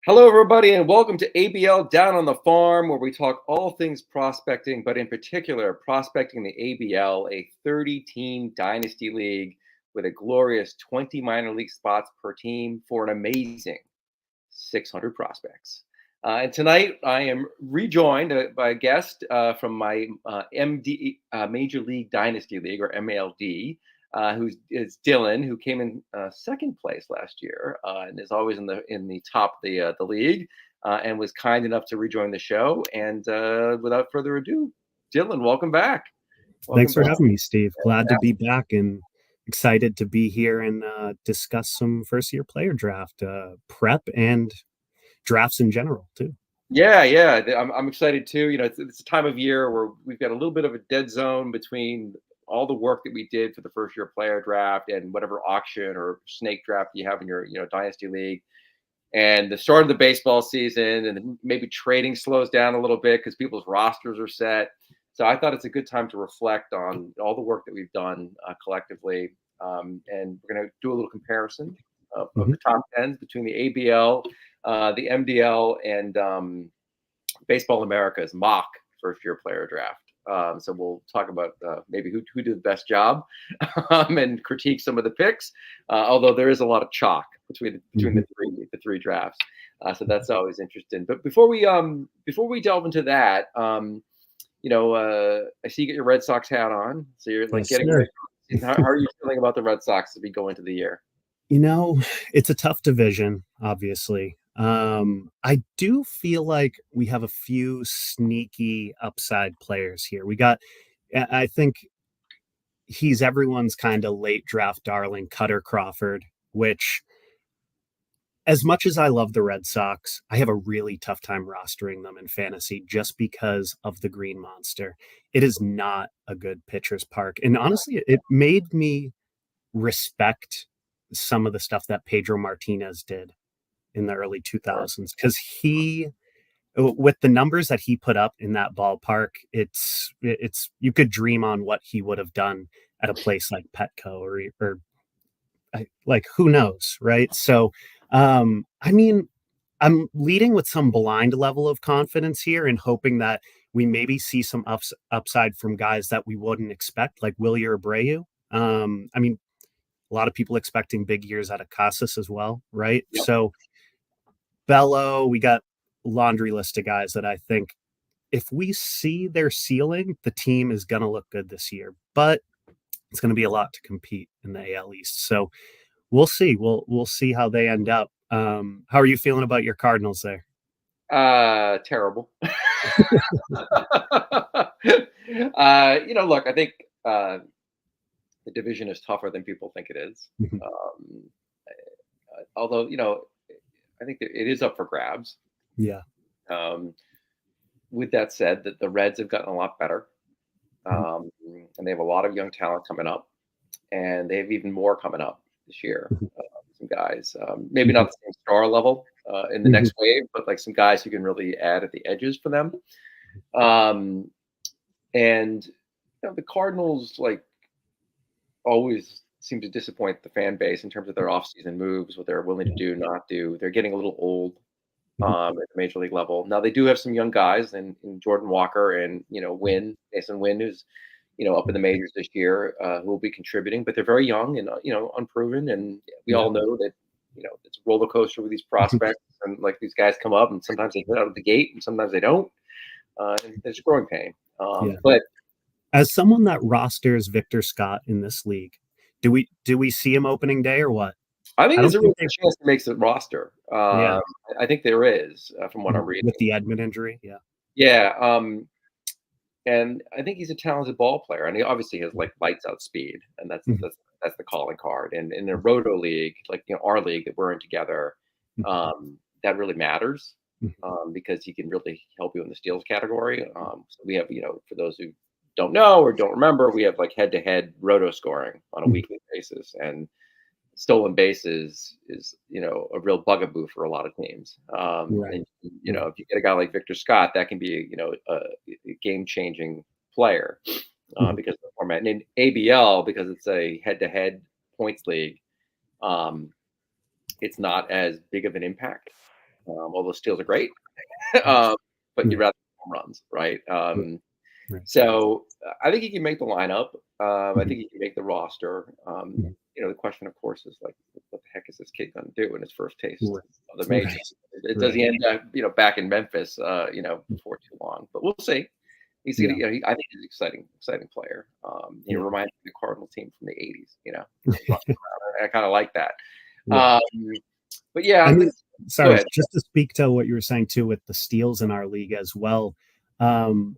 Hello, everybody, and welcome to ABL Down on the Farm, where we talk all things prospecting, but in particular, prospecting the ABL, a 30-team dynasty league with a glorious 20 minor league spots per team for an amazing 600 prospects. And tonight, I am rejoined by a guest from my MD Major League Dynasty League, or MLD, who's Dylan, who came in second place last year and is always in the top of the league, and was kind enough to rejoin the show. And without further ado, Dylan, welcome back. Thanks for having me, Steve. Glad to be back and excited to be here and discuss some first-year player draft prep and drafts in general too. Yeah. I'm excited too. It's a time of year where we've got a little bit of a dead zone between all the work that we did for the first year player draft and whatever auction or snake draft you have in your dynasty league, and the start of the baseball season, and then maybe trading slows down a little bit because people's rosters are set. So I thought it's a good time to reflect on all the work that we've done collectively, and we're going to do a little comparison of the top tens between the ABL, the MDL, and Baseball America's mock first year player draft. So we'll talk about maybe who did the best job, and critique some of the picks. Although there is a lot of chalk between the three drafts, so that's always interesting. But before we delve into that, I see you get your Red Sox hat on, so you're like getting. How are you feeling about the Red Sox as we go into the year? It's a tough division, obviously. I do feel like we have a few sneaky upside players here. I think he's everyone's kind of late draft darling, Cutter Crawford, which, as much as I love the Red Sox, I have a really tough time rostering them in fantasy just because of the Green Monster. It is not a good pitcher's park. And honestly, it made me respect some of the stuff that Pedro Martinez did in the early 2000s, because with the numbers that he put up in that ballpark, it's you could dream on what he would have done at a place like Petco or like, who knows, right? So I'm leading with some blind level of confidence here and hoping that we maybe see some upside from guys that we wouldn't expect, like Willie Abreu. A lot of people expecting big years out of Casas as well, right? Yep. So Bello, we got a laundry list of guys that I think if we see their ceiling, the team is going to look good this year. But it's going to be a lot to compete in the AL East. So we'll see. We'll see how they end up. How are you feeling about your Cardinals there? Terrible. Look, I think the division is tougher than people think it is. Although, I think it is up for grabs. Yeah. With that said, that the Reds have gotten a lot better, and they have a lot of young talent coming up, and they have even more coming up this year. Some guys, maybe not the same star level in the next wave, but like some guys who can really add at the edges for them. And the Cardinals always seem to disappoint the fan base in terms of their offseason moves, what they're willing to do, not do. They're getting a little old at the major league level. Now they do have some young guys in Jordan Walker and Mason Wynn, who's up in the majors this year, who will be contributing, but they're very young and unproven, and we all know that it's a roller coaster with these prospects, and like these guys come up and sometimes they hit out of the gate and sometimes they don't, and there's growing pain. But as someone that rosters Victor Scott in this league, do we see him opening day or what? I think there's a real chance to make the roster. I think there is, from what I'm reading. With the Edmund injury, Yeah. And I think he's a talented ball player, and he obviously has lights out speed, and that's the calling card. And in a roto league, our league that we're in together, that really matters, because he can really help you in the steals category. So we have, for those who don't know or don't remember, we have head-to-head roto scoring on a weekly basis, and stolen bases is a real bugaboo for a lot of teams. And if you get a guy like Victor Scott, that can be a game-changing player, because of the format. And in ABL, because it's a head-to-head points league, it's not as big of an impact. Although steals are great, Yes. um, but you'd Right. rather home runs, right? Right. Right. So I think he can make the lineup. I Mhm. think he can make the roster. Mhm. The question, of course, is like, what the heck is this kid going to do in his first taste Right. of the majors? Right. Does he Right. end up, back in Memphis, before too long? But we'll see. He's, Yeah. I think he's an exciting player. He Yeah. reminds me of the Cardinal team from the '80s. Running around. I kind of like that. Yeah. Um, but I yeah, mean, go sorry, ahead. just to speak to what you were saying too with the steals in our league as well. Um,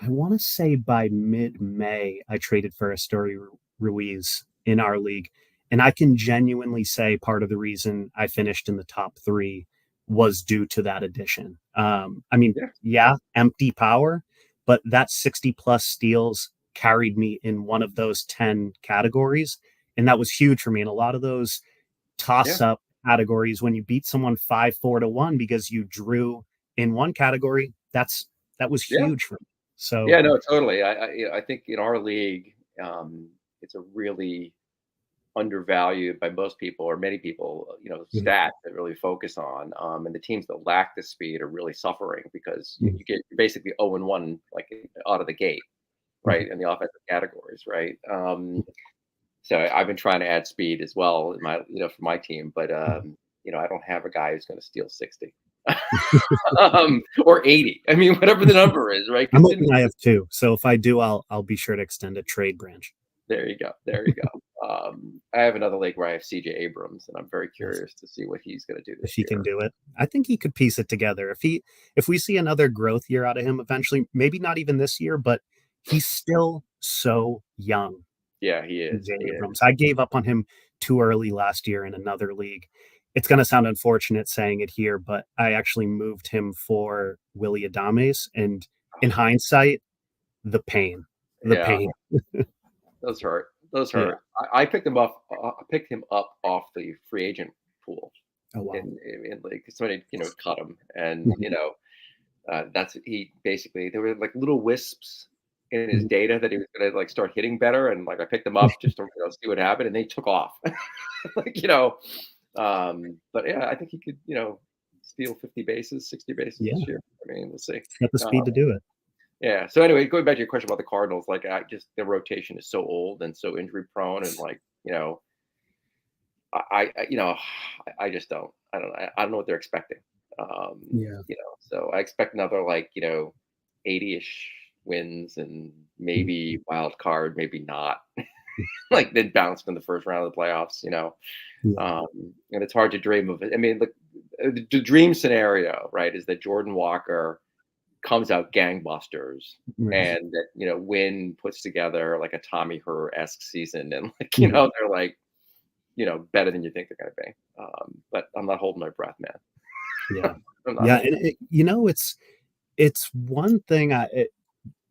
I want to say by mid-May, I traded for Astori Ruiz in our league. And I can genuinely say part of the reason I finished in the top three was due to that addition. I mean, Yeah, yeah, empty power, but that 60 plus steals carried me in one of those 10 categories. And that was huge for me. And a lot of those yeah, toss up categories when you beat someone 5-4 to 1 because you drew in one category, that was yeah. huge for me. So Yeah, no, totally. I think in our league, it's a really undervalued by most people or many people, mhm, stat that really focus on. And the teams that lack the speed are really suffering because mhm, you get basically 0-1 like out of the gate, mhm, right? In the offensive categories, right? So I've been trying to add speed as well in my, for my team, but mhm. I don't have a guy who's going to steal 60. Or 80. I mean, whatever the number is, right? I'm Because hoping I have two. So if I do, I'll be sure to extend a trade branch. there you go. There you go. I have another league where I have CJ Abrams, and I'm very Yes. curious to see what he's going to do If this he can year. do it. I think he could piece it together. If we see another growth year out of him eventually, maybe not even this year, but he's still so young. Yeah, he is. CJ He is. Abrams. I gave up on him too early last year in another league. It's going to sound unfortunate saying it here, but I actually moved him for Willie Adames. And in hindsight, the pain, the Yeah, pain. those hurt. Those Yeah. hurt. I picked him up. I picked him up off the free agent pool Oh, wow. in league. Somebody cut him, and Mhm, that's he basically there were like little wisps in his mhm. data that he was going to like start hitting better, and like I picked him up just to see what happened, and they took off. like but yeah, I think he could steal 50 bases, 60 bases Yeah. this year. I mean, we'll see. He's got the Um, speed to do it. yeah. So anyway, going back to your question about the Cardinals, like I just the rotation is so old and so injury prone, and like I just don't. I don't know what they're expecting. Yeah. So I expect another like 80-ish wins and Mhm. maybe wild card, maybe not. Like then bounced in the first round of the playoffs. Yeah. And it's hard to dream of it. I mean, the dream scenario, right, is that Jordan Walker comes out gangbusters Right. and that, Wynn puts together like a Tommy Herr-esque season and like, Mhm. they're like, better than you think they're going to be. But I'm not holding my breath, man. Yeah. I'm not Yeah. holding. And it's one thing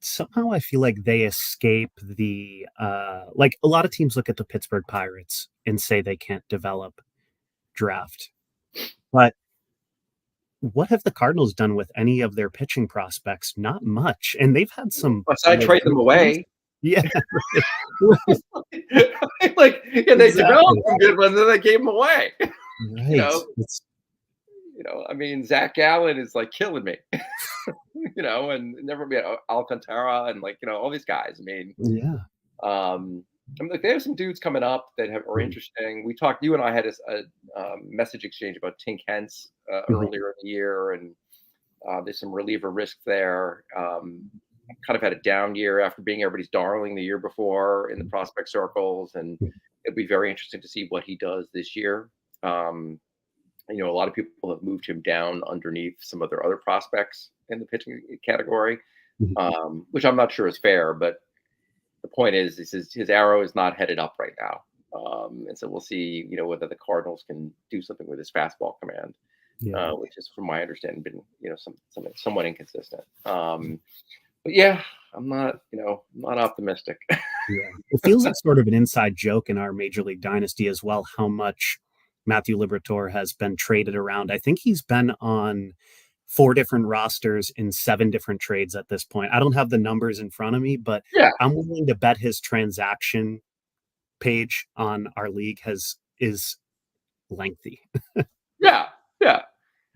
somehow I feel like they escape the like a lot of teams look at the Pittsburgh Pirates and say they can't develop draft. But what have the Cardinals done with any of their pitching prospects? Not much. And they've had some Aside trade them legit pieces. away. Yeah, right. Right. Like, yeah, they developed Exactly. some good ones and they gave them away. you Right. know, It's I mean, Zach Gallen is like killing me. And never be Alcantara and like all these guys. I mean, yeah. like they have some dudes coming up that are Mhm, interesting. We talked. You and I had a message exchange about Tink Hence mhm, earlier in the year, and there's some reliever risk there. Kind of had a down year after being everybody's darling the year before in the prospect circles, and mhm, it'd be very interesting to see what he does this year. Um, a lot of people have moved him down underneath some of their other prospects in the pitching category, mhm. which I'm not sure is fair. But the point is his arrow is not headed up right now, and so we'll see. Whether the Cardinals can do something with his fastball command, Yeah. which is, from my understanding, been somewhat inconsistent. But yeah, I'm not optimistic. Yeah. It feels like sort of an inside joke in our Major League Dynasty as well, how much Matthew Liberatore has been traded around. I think he's been on 4 different rosters in 7 different trades at this point. I don't have the numbers in front of me, but Yeah, I'm willing to bet his transaction page on our league has is lengthy. yeah, yeah.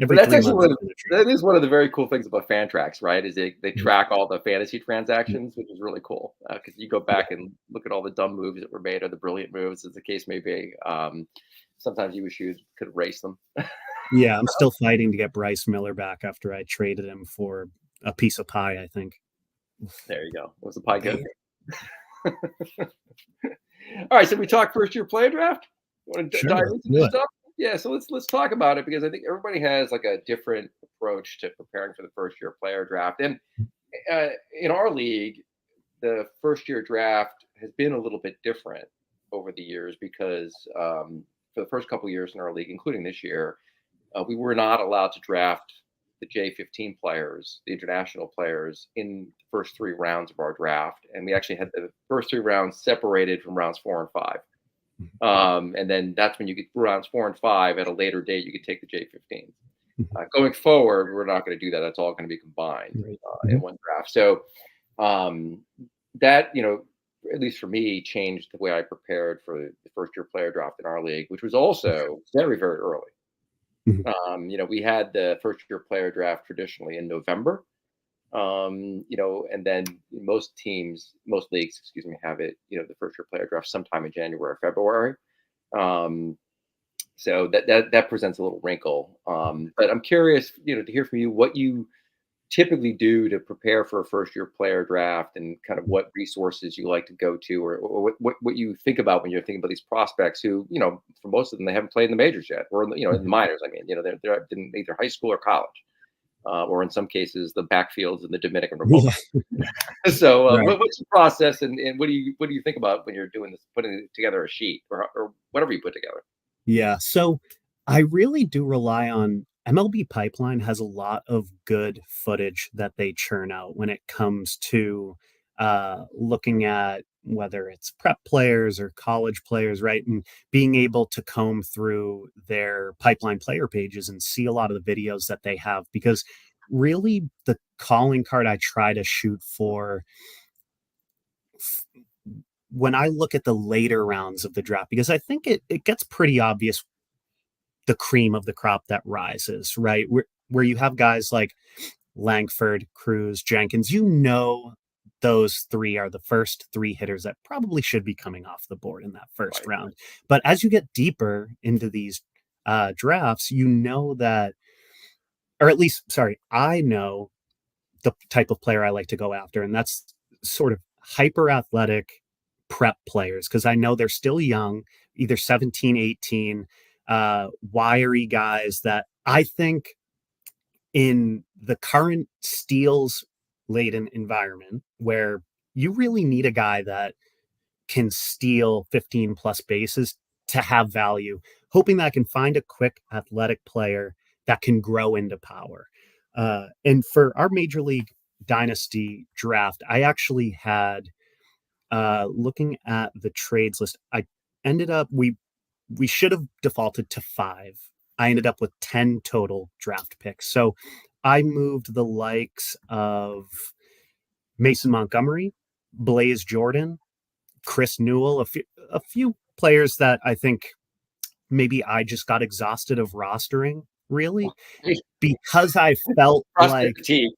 But every that's three actually months one it's of been a that trade. is one of the very cool things about fan tracks, right? Is they Mhm. track all the fantasy Yeah. transactions, which is really cool because you go Yeah. back and look at all the dumb moves that were made or the brilliant moves, as the case may be. Sometimes you wish you could erase them. Yeah, I'm still fighting to get Bryce Miller back after I traded him for a piece of pie, I think. There you go. Was the pie good? Man. All right, so we talked first year player draft. You want to Sure, dive let's into do this it. stuff? Yeah, so let's talk about it because I think everybody has like a different approach to preparing for the first year player draft. And uh, in our league, the first year draft has been a little bit different over the years because for the first couple of years in our league, including this year, we were not allowed to draft the J15 players, the international players, in the first 3 rounds of our draft. And we actually had the first 3 rounds separated from rounds 4 and 5. Mhm. And then that's when you get rounds 4 and 5 at a later date, you could take the J15s. Mhm. Going forward, we're not going to do that. That's all going to be combined Right. in Mhm. one draft. So um, that, at least for me, changed the way I prepared for the first year player draft in our league, which was also very, very early. Mhm. We had the first year player draft traditionally in November. And then most leagues, excuse me, have it, the first year player draft sometime in January or February. Um, so that presents a little wrinkle. But I'm curious, to hear from you what you typically do to prepare for a first year player draft and kind of what resources you like to go to or what you think about when you're thinking about these prospects who, for most of them, they haven't played in the majors yet or, in the Mhm. minors. I mean, they're in either high school or college. Or in some cases, the backfields in the Dominican Republic. Yeah, So, right. what's the process, and what do you think about when you're doing this, putting together a sheet or whatever you put together? Yeah, so I really do rely on MLB Pipeline has a lot of good footage that they churn out when it comes to looking at whether it's prep players or college players, right? And being able to comb through their pipeline player pages and see a lot of the videos that they have because really the calling card I try to shoot for when I look at the later rounds of the draft, because I think it gets pretty obvious the cream of the crop that rises, right? Where you have guys like Langford, Cruz, Jenkins, those three are the first three hitters that probably should be coming off the board in that first Right. round. But as you get deeper into these drafts, you know that, or at least, sorry, I know the type of player I like to go after, and that's sort of hyper athletic prep players because I know they're still young, either 17, 18, wiry guys that I think in the current steals laden environment where you really need a guy that can steal 15 plus bases to have value, hoping that I can find a quick athletic player that can grow into power. And for our major league dynasty draft, I actually had looking at the trades list, I ended up we should have defaulted to 5. I ended up with 10 total draft picks. So I moved the likes of Mason Montgomery, Blaze Jordan, Chris Newell, a few players that I think maybe I just got exhausted of rostering, really, because I felt Prospect like, fatigue.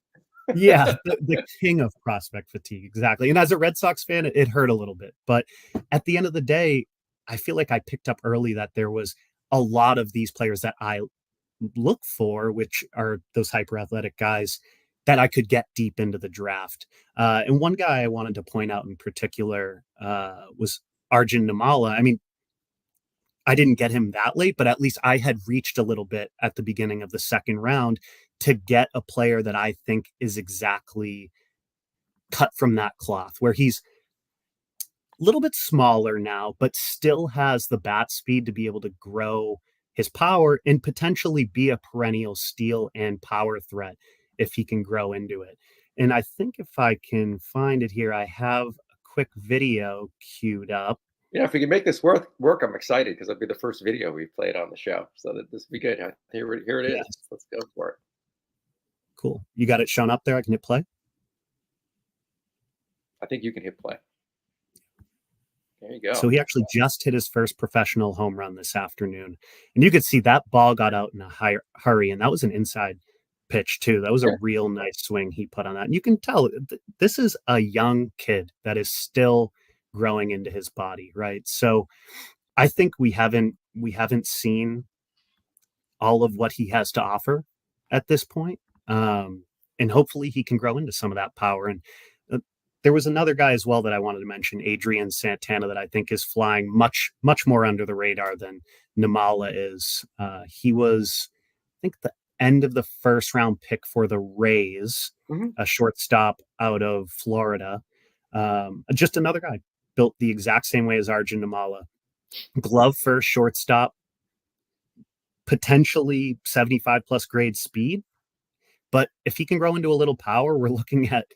yeah, the king of prospect fatigue, exactly. And as a Red Sox fan, it hurt a little bit. But at the end of the day, I feel like I picked up early that there was a lot of these players that I look for, which are those hyper athletic guys that I could get deep into the draft. And one guy I wanted to point out in particular was Arjun Namala. I mean, I didn't get him that late, but at least I had reached a little bit at the beginning of the second round to get a player that I think is exactly cut from that cloth, where he's a little bit smaller now, but still has the bat speed to be able to grow his power and potentially be a perennial steal and power threat if he can grow into it. And I think if I can find it here, I have a quick video queued up. If we can make this work, I'm excited because it'll be the first video we've played on the show. So that this will be good. Here it is. Yes. Let's go for it. Cool. You got it shown up there. I can hit play. I think you can hit play. There you So go. he actually just hit his first professional home run this afternoon. And you could see that ball got out in a hurry. And that was an inside pitch, too. That was a Yeah. real nice swing he put on that. And you can tell this is a young kid that is still growing into his body, right? So I think we haven't seen all of what he has to offer at this point. And hopefully he can grow into some of that power. And uh, there was another guy as well that I wanted to mention, Adrian Santana, that I think is flying much, much more under the radar than Namala is. He was, I think, the end of the first round pick for the Rays, Hmm. a shortstop out of Florida. Just another guy built the exact same way as Arjun Namala. Glove first, shortstop, potentially 75 plus grade speed. But if he can grow into a little power, we're looking at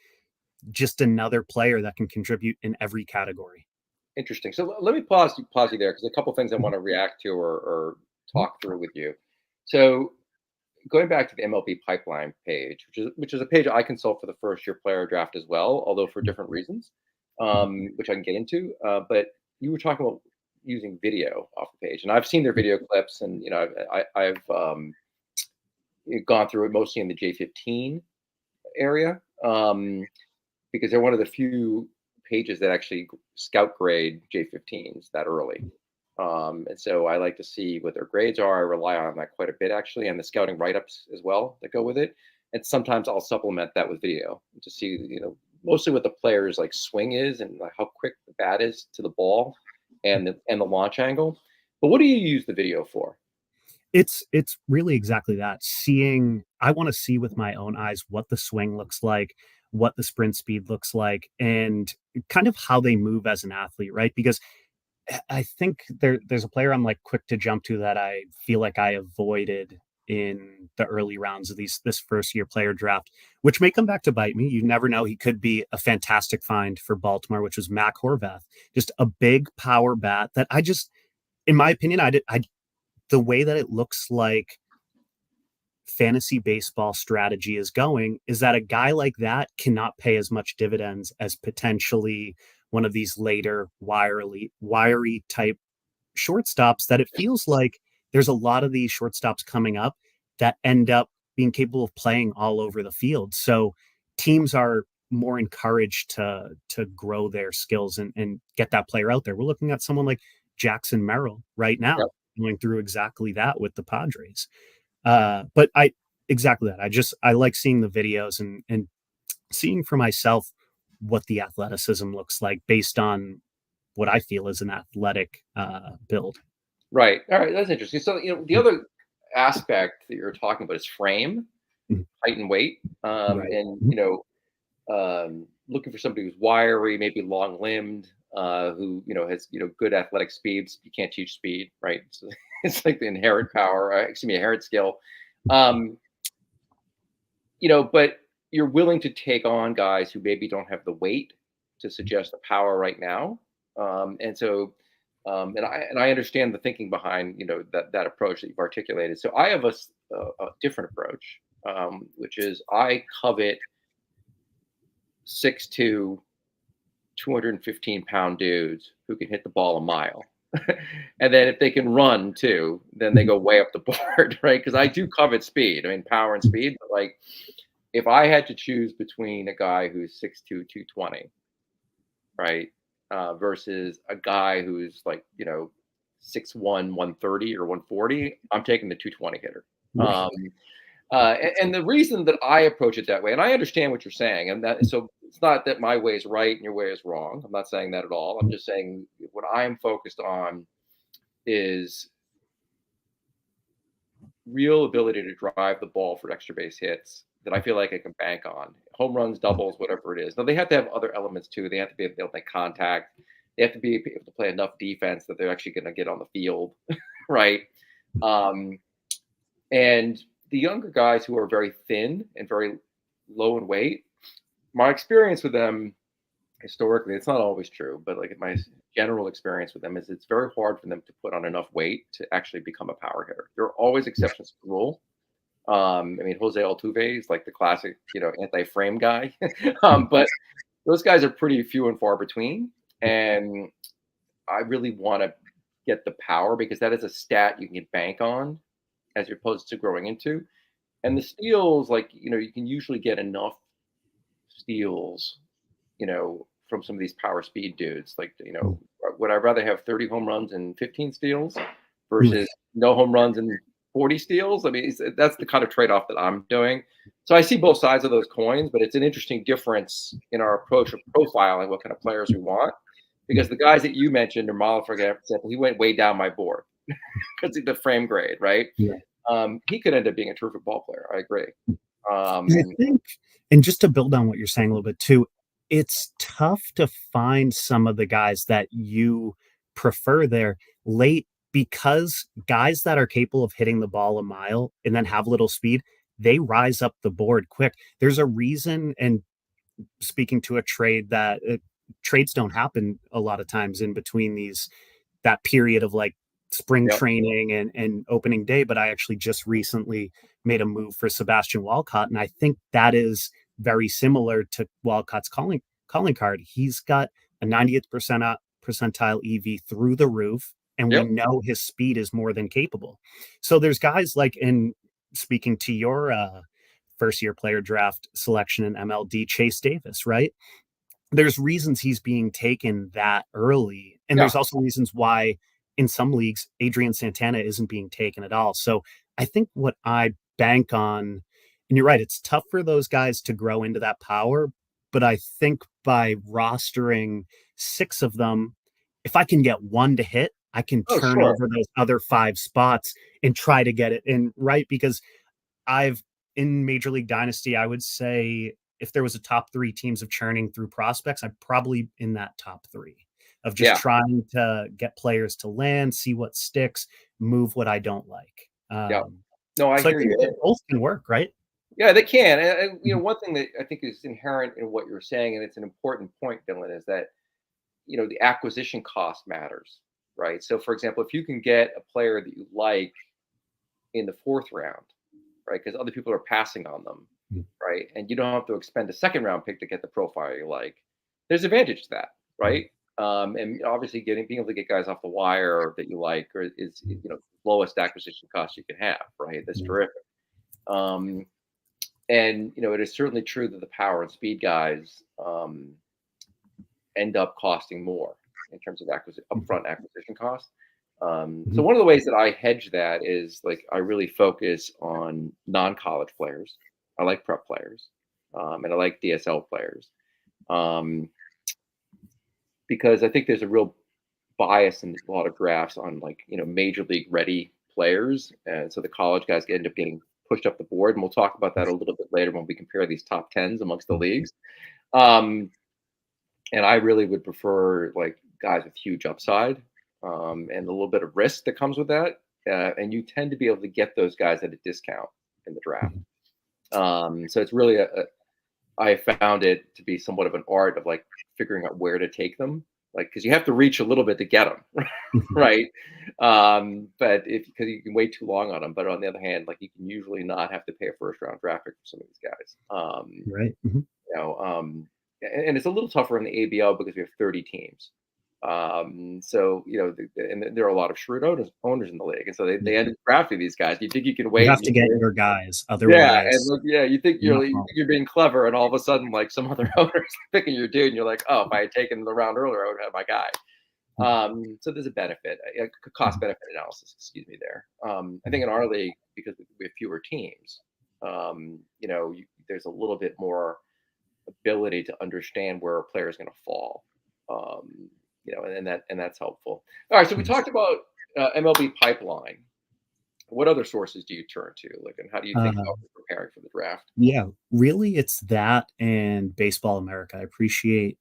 just another player that can contribute in every category. Interesting. So let me pause you there because a couple things I want to react to or Mhm. talk through with you. So going back to the MLB pipeline page, which is a page I consult for the first year player draft as well, although for different reasons, which I can get into. But you were talking about using video off the page, and I've seen their video clips, and I've gone through it mostly in the J15 area, because they're one of the few pages that actually scout grade J15s that early. And so I like to see what their grades are. I rely on that quite a bit actually, and the scouting write-ups as well that go with it. And sometimes I'll supplement that with video to see, mostly what the player's like swing is and like, how quick the bat is to the ball and the launch angle. But what do you use the video for? It's really exactly that. I want to see with my own eyes what the swing looks like, what the sprint speed looks like, and kind of how they move as an athlete, right? Because I think there's a player I'm like quick to jump to that I feel like I avoided in the early rounds of this first year player draft, which may come back to bite me. You never know. He could be a fantastic find for Baltimore, which was Mac Horvath, just a big power bat that I just, in my opinion, I the way that it looks like fantasy baseball strategy is going is that a guy like that cannot pay as much dividends as potentially one of these later wiry type shortstops that it feels like there's a lot of these shortstops coming up that end up being capable of playing all over the field. So teams are more encouraged to grow their skills and get that player out there. We're looking at someone like Jackson Merrill right Yep. now going through exactly that with the Padres. But I exactly that. I like seeing the videos and seeing for myself what the athleticism looks like based on what I feel is an athletic build. Right. All right. That's interesting. So, the other aspect that you're talking about is frame, Mhm. height, and weight. Right. And, Mhm. looking for somebody who's wiry, maybe long limbed, who, has, good athletic speeds. You can't teach speed, right? So it's like the inherent power, excuse me, inherent skill. Um, but you're willing to take on guys who maybe don't have the weight to suggest the power right now. And so, and I understand the thinking behind that approach that you've articulated. So I have a different approach, which is I covet 6'2", 215-pound dudes who can hit the ball a mile. And then if they can run too, then they Mhm. go way up the board, right? Because I do covet speed. I mean, power and speed, but like if I had to choose between a guy who's 6'2", 220, right, versus a guy who's like 6'1", 130 or 140, I'm taking the 220 hitter. Right. Um, and the reason that I approach it that way, and I understand what you're saying, and that so it's not that my way is right and your way is wrong. I'm not saying that at all. I'm just saying what I'm focused on is real ability to drive the ball for extra base hits that I feel like I can bank on. Home runs, doubles, whatever it is. Now they have to have other elements too. They have to be able to make contact. They have to be able to play enough defense that they're actually going to get on the field, right? Um, and the younger guys who are very thin and very low in weight, my experience with them historically, it's not always true, but like my general experience with them is it's very hard for them to put on enough weight to actually become a power hitter. There are always exceptions to the rule. I mean, Jose Altuve is like the classic, anti-frame guy, Mhm. but those guys are pretty few and far between. And I really want to get the power because that is a stat you can bank on as opposed to growing into. And the steals, like, you can usually get enough steals, from some of these power speed dudes. Like, would I rather have 30 home runs and 15 steals Right. versus no home runs and 40 steals? I mean, that's the kind of trade off that I'm doing. So I see both sides of those coins, but it's an interesting difference in our approach of profiling what kind of players we want. Because the guys that you mentioned, Nirmala, for example, he went way down my board because of the frame grade, right? Yeah. He could end up being a terrific ball player. I agree. I Um, think, and just to build on what you're saying a little bit too, it's tough to find some of the guys that you prefer there late because guys that are capable of hitting the ball a mile and then have little speed, they rise up the board quick. There's a reason, and speaking to a trade that trades don't happen a lot of times in between these that period of like spring yep. training and opening day, but I actually just recently made a move for Sebastian Walcott, and I think that is very similar to Walcott's calling card. He's got a 90th percentile EV through the roof, and we Yep. know his speed is more than capable. So there's guys like, in speaking to your first year player draft selection in MLD, Chase Davis, right? There's reasons he's being taken that early. And Yeah. there's also reasons why in some leagues, Adrian Santana isn't being taken at all. So I think what I bank on, and you're right, it's tough for those guys to grow into that power. But I think by rostering six of them, if I can get one to hit, I can Oh, turn sure. over those other five spots and try to get it in right. Because I've in Major League Dynasty, I would say if there was a top three teams of churning through prospects, I'm probably in that top three of just Yeah. trying to get players to land, see what sticks, move what I don't like. Yeah. No, I So I hear think you. that both can work, right? Yeah, they can. And, Mhm. one thing that I think is inherent in what you're saying, and it's an important point, Dylan, is that the acquisition cost matters, right? So, for example, if you can get a player that you like in the fourth round, right, because other people are passing on them, right, and you don't have to expend a second round pick to get the profile you like, there's advantage to that, right? And obviously, being able to get guys off the wire that you like or is lowest acquisition cost you can have, right? That's terrific. Um, and it is certainly true that the power and speed guys end up costing more in terms of upfront acquisition costs. So one of the ways that I hedge that is like I really focus on non-college players. I like prep players, and I like DSL players um, because I think there's a real bias in a lot of drafts on like major league ready players, and so the college guys end up getting pushed up the board. And we'll talk about that a little bit later when we compare these top tens amongst the leagues. Um, and I really would prefer like guys with huge upside and a little bit of risk that comes with that. And you tend to be able to get those guys at a discount in the draft. So it's really I found it to be somewhat of an art of like figuring out where to take them, like because you have to reach a little bit to get them, right? But if because you can wait too long on them, but on the other hand, like you can usually not have to pay a first round draft pick for some of these guys. Right. You know, um, and it's a little tougher in the ABL because we have 30 teams. So and there are a lot of shrewd owners in the league, and so they Yeah. end up drafting these guys. You think you can You wait, have and to get your guys, yeah, and otherwise, look, yeah, you're not you think wrong. you're being clever, and all of a sudden, like some other owners picking your dude, and you're like, oh, if I had taken the round earlier, I would have my guy. So there's a benefit, a cost benefit analysis, excuse me, there. I think in our league, because we have fewer teams, there's a little bit more ability to understand where a player is going to fall. Um, and that's helpful. All right, so we Yes. talked about MLB pipeline. What other sources do you turn to? Like, and how do you think Uh, about preparing for the draft? yeah, really, it's that and Baseball America. I appreciate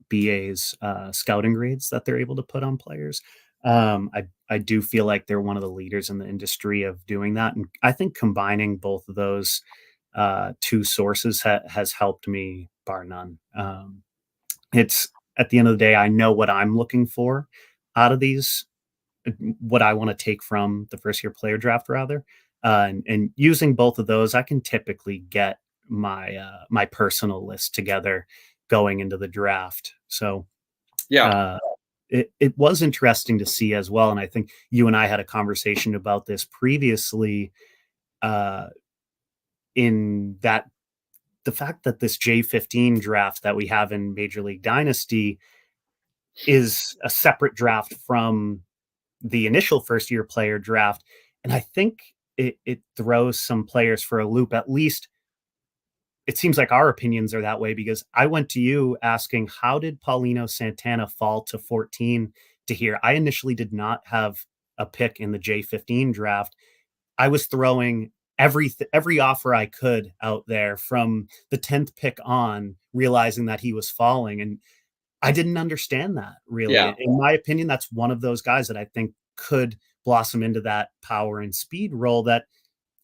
BA's scouting grades that they're able to put on players. I do feel like they're one of the leaders in the industry of doing that, and I think combining both of those two sources has helped me bar none. It's at the end of the day, I know what I'm looking for out of these, what I want to take from the first year player draft, rather, and using both of those, I can typically get my personal list together going into the draft. So Yeah, uh, it was interesting to see as well. And I think you and I had a conversation about this previously, uh, in that the fact that this J15 draft that we have in Major League Dynasty is a separate draft from the initial first year player draft. And I think it throws some players for a loop. At least it seems like our opinions are that way, because I went to you asking, how did Paulino Santana fall to 14 to here? I initially did not have a pick in the J15 draft. I was throwing every offer I could out there from the 10th pick on, realizing that he was falling. And I didn't understand that really. Yeah. In my opinion, that's one of those guys that I think could blossom into that power and speed role that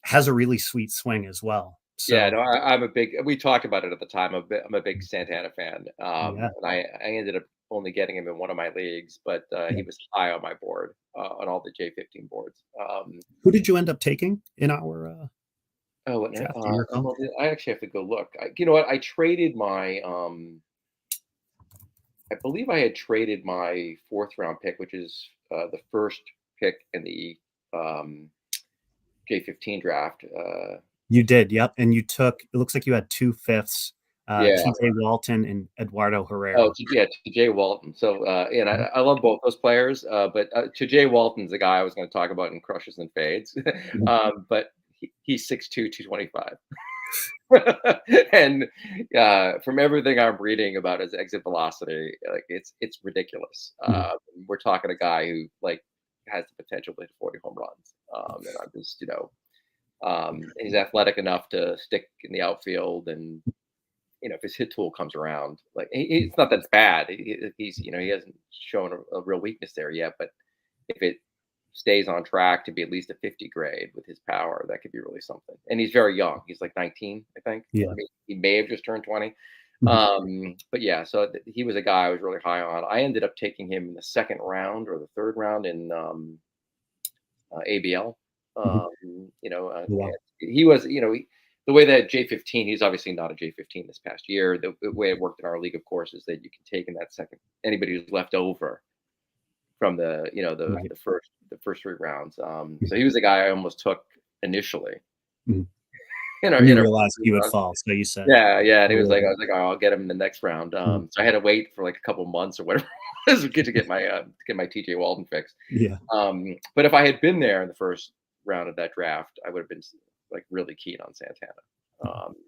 has a really sweet swing as well. Yeah, So no, I'm a big. We talked about it at the time. I'm a big Santana fan, yeah, and I ended up only getting him in one of my leagues, but he yeah. was high on my board on all the J15 boards. Who did you end up taking in our Oh, and draft? Do you recall? well, I actually have to go look. You know what? I traded my. I believe I had traded my fourth round pick, which is the first pick in the um, J15 draft. You did, yep. And you took. It looks like you had two fifths, Yeah. T.J. Walton and Eduardo Oh, Herrera. yeah, to Jay Walton. So, and Mhm, I love both those players, but to Jay Walton's the guy I was going to talk about in Crushes and Fades. mhm, But he's 6'2", 225. And from everything I'm reading about his exit velocity, like it's ridiculous. mhm, We're talking a guy who like has the potential to hit 40 home runs. And I'm just, he's athletic enough to stick in the outfield, and if his hit tool comes around, like it's not that it's bad. He's he hasn't shown a real weakness there yet, but if it stays on track to be at least a 50 grade with his power, that could be really something. And he's very young. He's like 19, I think. yeah. He may have just turned 20. Mhm, But yeah, so he was a guy I was really high on. I ended up taking him in the second round or the third round in ABL. mhm. Um, and Wow. he was, the way that J15, he's obviously not a J15 this past year. The way it worked in our league, of course, is that you can take in that second anybody who's left over from the Right. the first three rounds. So he was the guy I almost took initially Mhm. in our And in you our realized first he would round. fall, so you said, Yeah, yeah, and he was "Oh, like, I was like, oh, I'll get him in the next round. mhm." So I had to wait for like a couple months or whatever it was to get my TJ Walton fix. Yeah. But if I had been there in the first round of that draft, I would have been like really keen on Santana.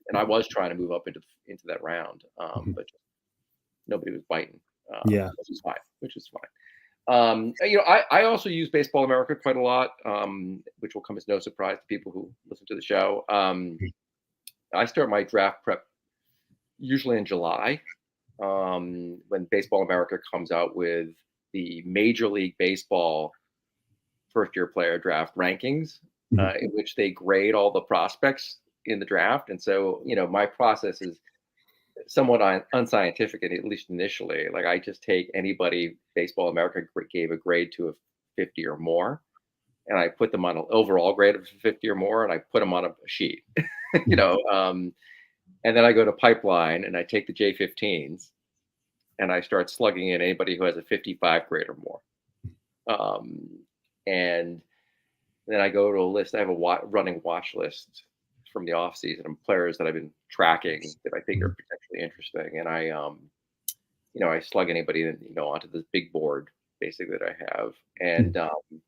And I was trying to move up into that round, Mhm. but nobody was biting, Yeah. which is fine. Which is fine. I also use Baseball America quite a lot, which will come as no surprise to people who listen to the show. I start my draft prep usually in July, when Baseball America comes out with the Major League Baseball first year player draft rankings, Mhm. in which they grade all the prospects in the draft. And so, my process is somewhat unscientific, at least initially. Like I just take anybody Baseball America gave a grade to a 50 or more, and I put them on an overall grade of 50 or more, and I put them on a sheet, you Mhm. know. And then I go to Pipeline and I take the J15s and I start slugging in anybody who has a 55 grade or more. Um, and then I go to a list. I have a running watch list from the off season of players that I've been tracking that I think are Mhm. potentially interesting. And I slug anybody that, onto this big board basically that I have. And Mhm.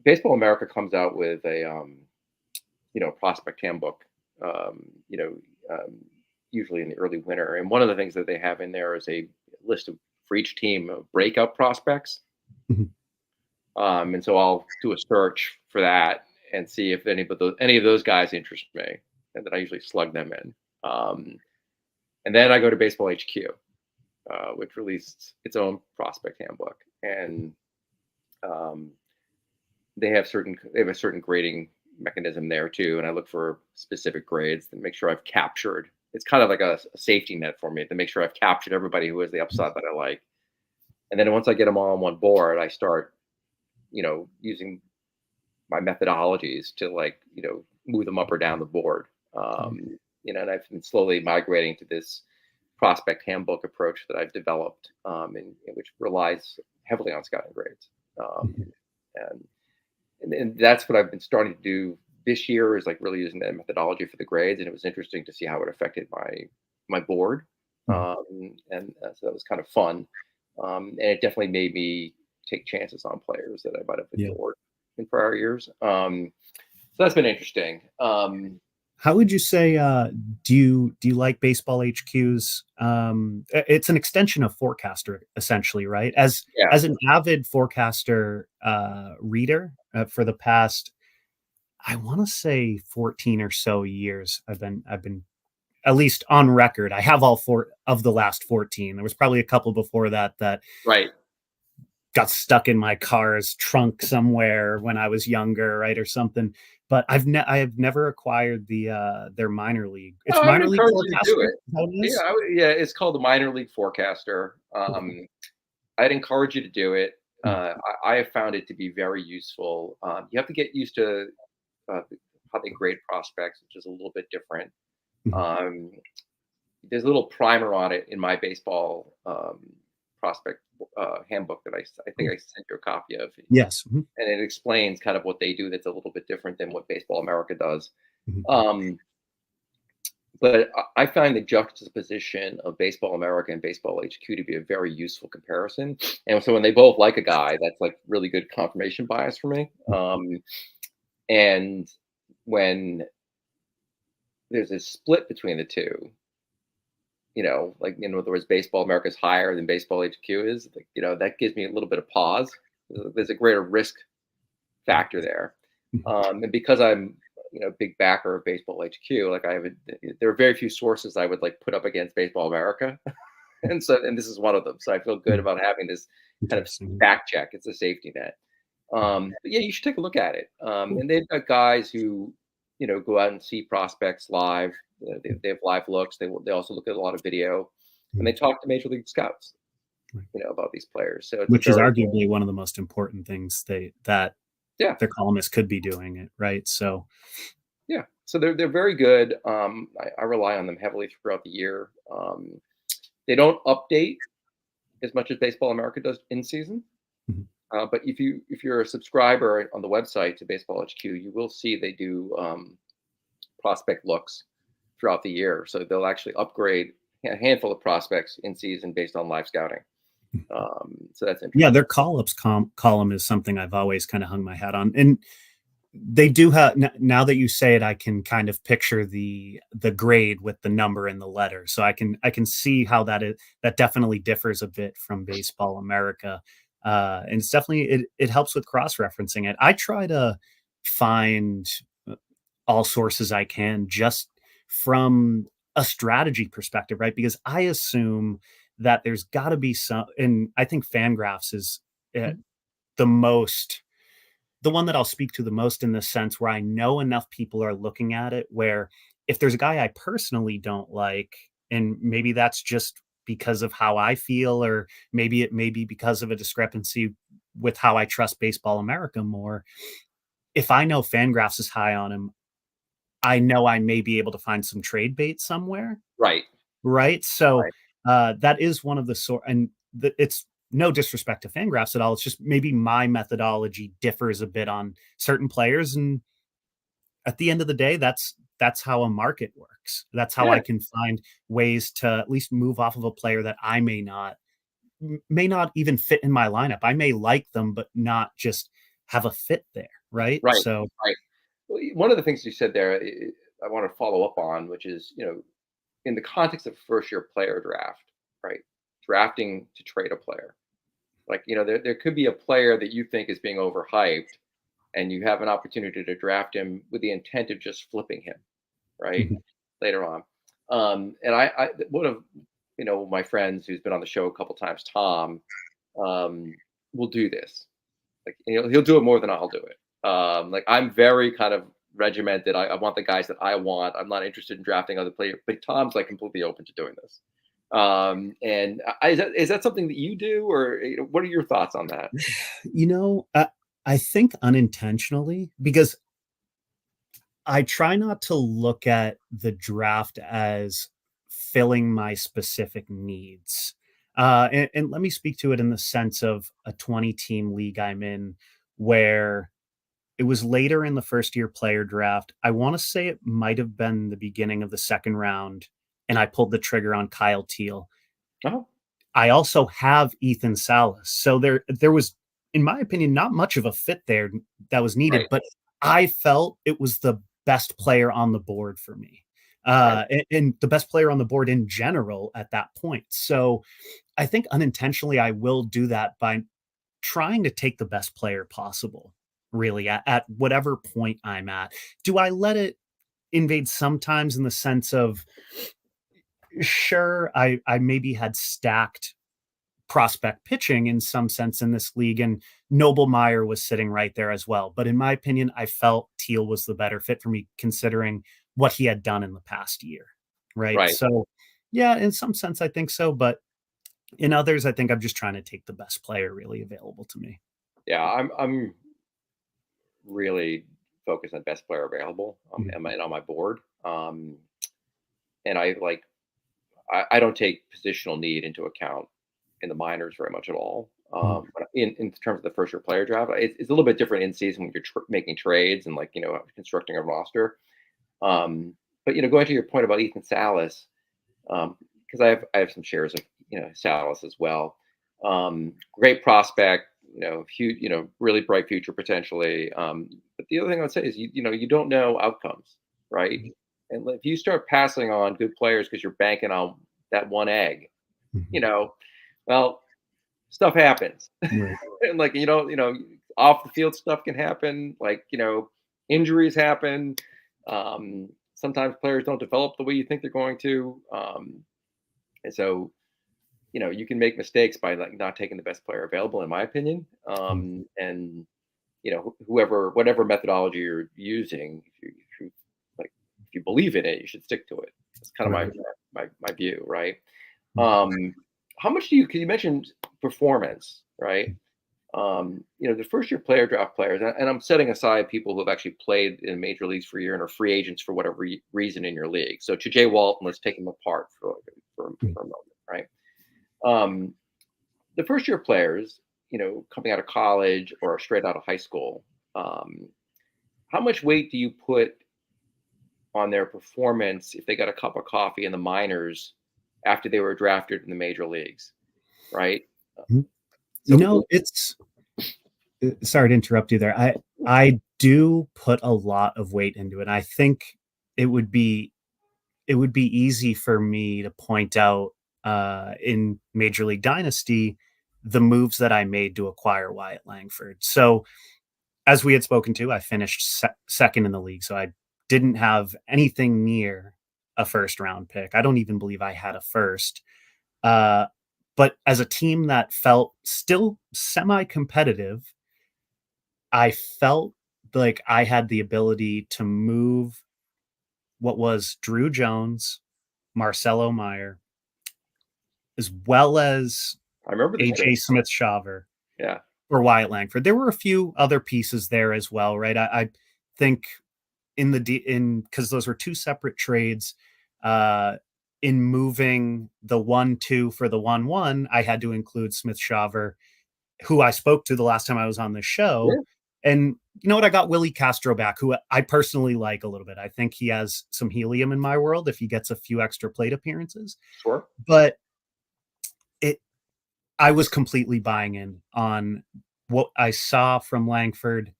Baseball America comes out with a prospect handbook, um, you know, usually in the early winter. And one of the things that they have in there is a list of for each team of breakout prospects. Mhm. And so I'll do a search for that and see if any of those guys interest me, and then I usually slug them in. Um, and then I go to Baseball HQ, which released its own prospect handbook, and um, they have a certain grading mechanism there too. And I look for specific grades to make sure I've captured. It's kind of like a safety net for me to make sure I've captured everybody who has the upside that I like. And then once I get them all on one board, I start, using my methodologies to move them up or down the board. And I've been slowly migrating to this. prospect handbook approach that I've developed, and which relies heavily on scouting grades. Um, Mhm. and, and that's what I've been starting to do this year, is like really using that methodology for the grades. And it was interesting to see how it affected my board. Mhm. And so that was kind of fun. And it definitely made me take chances on players that I might have Yeah. ignored in prior years. So that's been interesting. How would you say, do you like Baseball HQ's, it's an extension of Forecaster essentially, right? Yeah, As an avid Forecaster, reader, for the past, I wanna say 14 or so years, I've been at least on record, I have all 4 of the last 14. There was probably a couple before that that right. got stuck in my car's trunk somewhere when I was younger, right, or something. But I have never acquired their minor league. It's Oh, I would minor league encourage you to do forecaster? it. Is that what it Yeah, is? yeah, it's called the minor league forecaster. Okay. I'd encourage you to do it. Mm, I have found it to be very useful. You have to get used to uh, how they grade prospects, which is a little bit different. mhm. Um, there's a little primer on it in my baseball prospect handbook that I think Cool. I sent you a copy of, Yes. Mhm, and it explains kind of what they do that's a little bit different than what Baseball America does. mhm, Um, but I find the juxtaposition of Baseball America and Baseball HQ to be a very useful comparison. And so when they both like a guy, that's like really good confirmation bias for me. mhm, And when there's a split between the two, like in other words, Baseball America is higher than Baseball HQ is, like, that gives me a little bit of pause. There's a greater risk right. factor there. Mhm, And because I'm, a big backer of Baseball HQ, like there are very few sources I would like put up against Baseball America. And this is one of them. So I feel good mhm. about having this kind of Interesting. back check. It's a safety net. Mhm. But yeah, you should take a look at it. Cool. And they've got guys who, go out and see prospects live. Mm, They have live looks. They also look at a lot of video, and they mm, talk to major league scouts, right. about these players. So it's a Which is very arguably one of the most important things that yeah. their columnists could be doing it, right? So, Yeah, so they're very good. I rely on them heavily throughout the year. They don't update as much as Baseball America does in season, mhm, but if you're a subscriber on the website to Baseball HQ, you will see they do prospect looks throughout the year. So they'll actually upgrade a handful of prospects in season based on live scouting. mm. So that's Yeah, interesting. their column is something I've always kinda hung my hat on, and they do have, now that you say it, I can kind of picture the grade with the number and the letter, so I can see how that definitely differs a bit from Baseball America, and it's definitely, it helps with cross-referencing it. I try to find, uh, all sources I can just from a strategy perspective, right? Because I assume that there's gotta be some, and I think Fangraphs is, eh, Mhm. the most the one that I'll speak to the most, in the sense where I know enough people are looking at it, where if there's a guy I personally don't like, and maybe that's just because of how I feel, or maybe it may be because of a discrepancy with how I trust Baseball America more. If I know Fangraphs is high on him, I know I may be able to find some trade bait somewhere, Right, right? So, right. that is one of the and it's no disrespect to Fangraphs at all. It's just maybe my methodology differs a bit on certain players, and at the end of the day, that's how a market works. That's how Yeah, I can find ways to at least move off of a player that I may not even fit in my lineup. I may like them, but not just have a fit there, right? right, So, right. Well, one of the things you said there, I want to follow up on, which is, in the context of first year player draft, right? Drafting to trade a player. Like, there could be a player that you think is being overhyped, and you have an opportunity to draft him with the intent of just flipping him, right? mhm, Later on. And one of, my friends who's been on the show a couple times, Tom, um, will do this. Like, he'll do it more than I'll do it. Like, I'm very kind of regimented. I want the guys that I want. I'm not interested in drafting other players. But Tom's like completely open to doing this. And is that something that you do, or what are your thoughts on that? you know, I think unintentionally, because I try not to look at the draft as filling my specific needs. And let me speak to it in the sense of a 20-team league I'm in, where it was later in the first year player draft. I want to say it might have been the beginning of the second round, and I pulled the trigger on Kyle Teal. Oh, I also have Ethan Salas. So there was, in my opinion, not much of a fit there that was needed, right, but I felt it was the best player on the board for me. right. And the best player on the board in general at that point. So I think unintentionally I will do that by trying to take the best player possible, really, at whatever point I'm at. Do I let it invade sometimes in the sense of, sure, I maybe had stacked prospect pitching in some sense in this league, and Noble Meyer was sitting right there as well. But in my opinion, I felt Teal was the better fit for me considering what he had done in the past year. Right. Right. So, yeah, in some sense, I think so. But in others, I think I'm just trying to take the best player really available to me. Yeah, I'm really focused on best player available, Mm, and on my board. And I don't take positional need into account in the minors very much at all. mm, But in terms of the first year player draft, it's a little bit different in season when you're making trades and constructing a roster. But going to your point about Ethan Salas, because I have some shares of Salas as well. Great prospect, huge, really bright future potentially. But the other thing I would say is you don't know outcomes, right? And if you start passing on good players because you're banking on that one egg, you mhm. know, well, stuff happens, Right. and off the field stuff can happen. Injuries happen. Sometimes players don't develop the way you think they're going to. And so, you can make mistakes by not taking the best player available, in my opinion. Mm, And whatever methodology you're using, if you believe in it, you should stick to it. That's kind of right. my view, right? Mm, Um, how much Cause you mentioned performance, right? The first year player draft players, and I'm setting aside people who have actually played in major leagues for a year and are free agents for whatever reason in your league. So to Jay Walton, let's take him apart mm. for a moment, right? Um, the first year players, coming out of college or straight out of high school, um, how much weight do you put on their performance if they got a cup of coffee in the minors after they were drafted in the major leagues, right? Mhm. You So know, it's sorry to interrupt you there. I do put a lot of weight into it. I think it would be it would be easy for me to point out in Major League Dynasty the moves that I made to acquire Wyatt Langford. So, as we had spoken to, I finished second in the league, so I didn't have anything near a first round pick. I don't even believe I had a first. Uh, but as a team that felt still semi competitive, I felt like I had the ability to move what was Drew Jones, Marcelo Meyer, as well as I remember the trade. AJ Smith-Shawver Yeah. for Wyatt Langford. There were a few other pieces there as well, right? I think in because those were two separate trades. Uh, in moving the 1-2 for the 1-1, I had to include Smith-Shawver, who I spoke to the last time I was on the show. Yeah. And you know what? I got Willie Castro back, who I personally like a little bit. I think he has some helium in my world if he gets a few extra plate appearances. Sure. But it, I was completely buying in on what I saw from Langford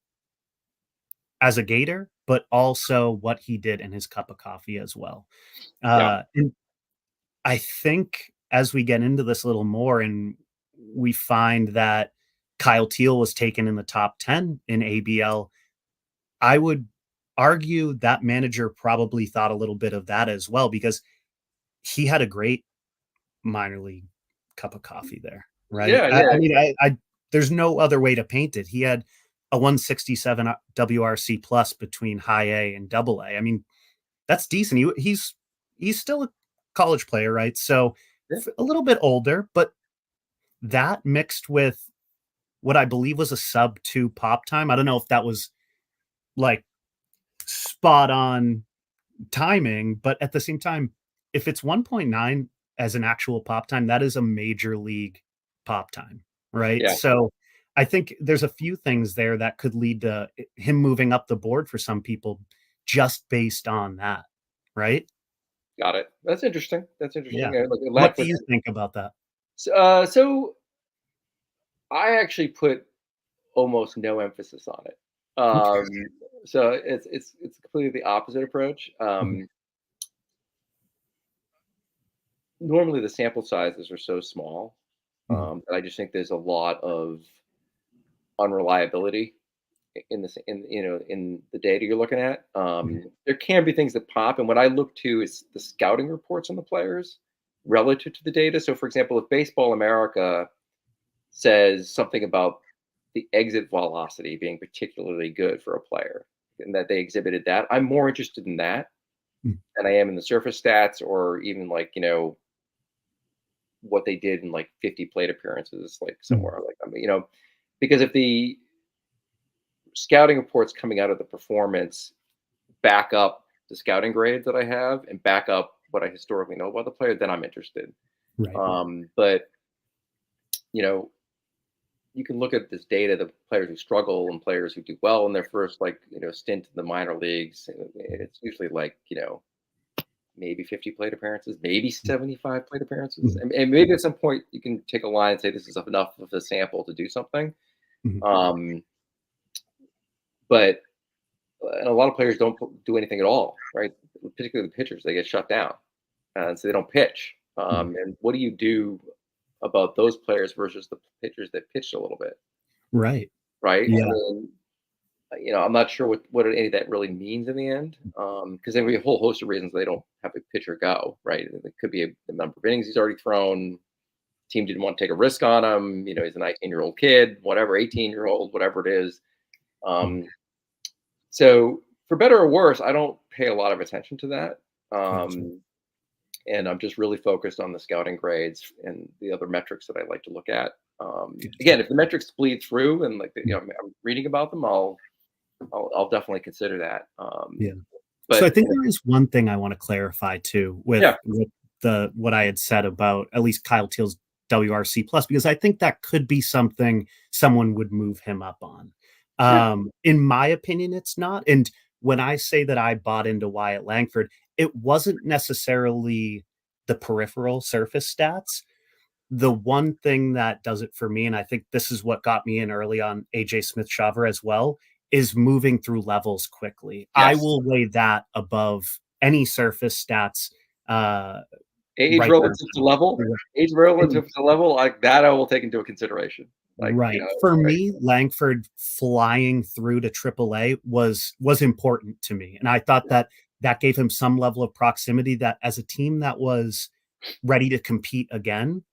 as a Gator, but also what he did in his cup of coffee as well. Yeah. And I think as we get into this a little more and we find that Kyle Teal was taken in the top 10 in ABL, I would argue that manager probably thought a little bit of that as well because he had a great minor league cup of coffee there, right? Yeah. I Yeah. mean, there's no other way to paint it. He had a 167 WRC plus between high A and double A. I mean, that's decent. He's still a college player, right? So Yeah. a little bit older, but that mixed with what I believe was a sub 2 pop time. I don't know if that was like spot on timing, but at the same time, if it's 1.9 as an actual pop time, that is a major league pop time, right? Yeah, So I think there's a few things there that could lead to him moving up the board for some people just based on that, right? got it. That's interesting. That's Yeah. interesting. Like What do Langford. you think about that? So I actually put almost no emphasis on it. Okay. So it's completely the opposite approach. Mhm, Normally the sample sizes are so small mhm, that I just think there's a lot of unreliability in this in the data you're looking at. mhm, There can be things that pop, and what I look to is the scouting reports on the players relative to the data. So, for example, if Baseball America says something about the exit velocity being particularly good for a player and that they exhibited that, I'm more interested in that mhm, than I am in the surface stats or even like what they did in like 50 plate appearances, like mhm. somewhere like because if the scouting reports coming out of the performance back up the scouting grades that I have and back up what I historically know about the player, then I'm interested. Right. But you know, you can look at this data, the players who struggle and players who do well in their first stint in the minor leagues. It's usually like maybe 50 plate appearances, maybe 75 plate appearances, Mhm, and maybe at some point you can take a line and say this is enough of a sample to do something. mhm. Um, but and a lot of players don't do anything at all, right? Particularly the pitchers, they get shut down, and so they don't pitch. Mhm. And what do you do about those players versus the pitchers that pitched a little bit, Right. right? I Yeah. mean, I'm not sure what any of that really means in the end, because there could be a whole host of reasons they don't have a pitcher go, right? It could be the number of innings he's already thrown. Team didn't want to take a risk on him. He's a 19-year-old kid, whatever, 18-year-old, whatever it is. Mhm. Um, so for better or worse, I don't pay a lot of attention to that. Gotcha. And I'm just really focused on the scouting grades and the other metrics that I like to look at. Gotcha. Again, if the metrics bleed through and like Mhm. I'm reading about them, I'll definitely consider that. Yeah. So I But think there is one thing I want to clarify too with yeah, the what I had said about at least Kyle Teal's WRC plus, because I think that could be something someone would move him up on. yeah, In my opinion, it's not. And when I say that I bought into Wyatt Langford, it wasn't necessarily the peripheral surface stats. The one thing that does it for me, and I think this is what got me in early on AJ Smith Shaver as well, is moving through levels quickly. I yes. will weigh that above any surface stats uh, Age right there. relative to level, age And relative to level, like that, I will take into consideration. Like right. For right, me, Langford flying through to AAA was important to me. And I thought that that gave him some level of proximity that as a team that was ready to compete again,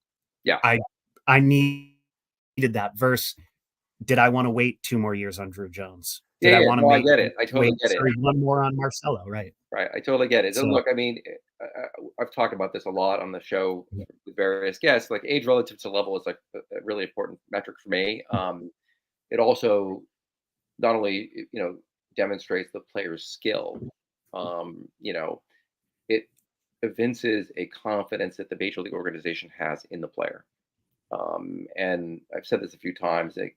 yeah, I I needed that versus did I want to wait 2 more years on Drew Jones? yeah, Did I yeah. want to No, I make get it. I totally wait, get it. sorry, 1 more on Marcelo, right. Right, I totally get it. And So, look, I mean, I've talked about this a lot on the show yeah, with various guests. Like age relative to level is like a really important metric for me. It also not only demonstrates the player's skill, um, it evinces a confidence that the major league organization has in the player. And I've said this a few times. That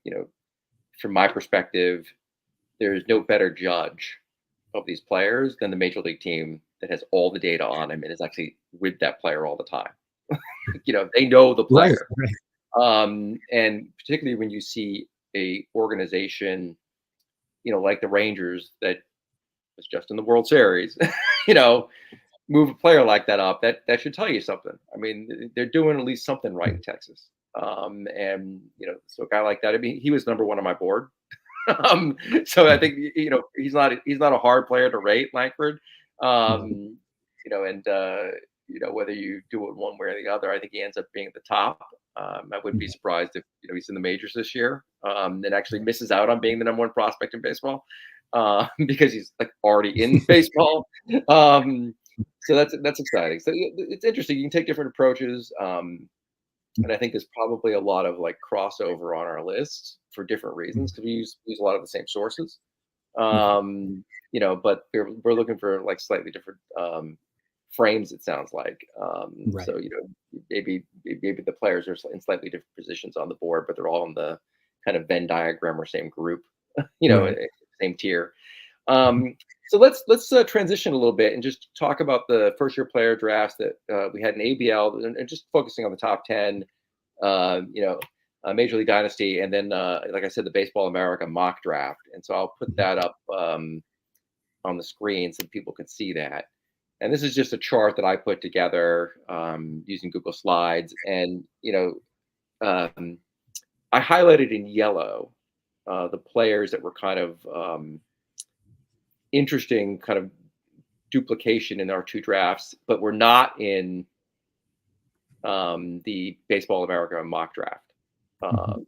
from my perspective, there is no better judge of these players than the major league team that has all the data on him and is actually with that player all the time. They know the right, player. right. And particularly when you see a organization, like the Rangers that was just in the World Series, you know, move a player like that up, that should tell you something. I mean, they're doing at least something right in Texas. And so a guy like that, I mean, he was number one on my board. So I think he's not a hard player to rate, Langford. Um, and whether you do it one way or the other, I think he ends up being at the top. I wouldn't be surprised if he's in the majors this year, and actually misses out on being the number one prospect in baseball because he's like already in baseball. Um, so that's exciting. So it's interesting. You can take different approaches. And I think there's probably a lot of like crossover on our list for different reasons because we use a lot of the same sources. Right. But we're looking for like slightly different frames. It sounds like Right. so. Maybe the players are in slightly different positions on the board, but they're all in the kind of Venn diagram or same group. Right. Same tier. Mhm. So let's transition a little bit and just talk about the first year player drafts that we had in ABL, and just focusing on the top 10, uh, you know, Major League Dynasty, and then like I said, the Baseball America mock draft. And so I'll put Mhm. that up on the screen so people can see that. And this is just a chart that I put together using Google Slides, and um, I highlighted in yellow the players that were kind of interesting, kind of duplication in our two drafts, but we're not in the Baseball America mock draft. Mhm. Um,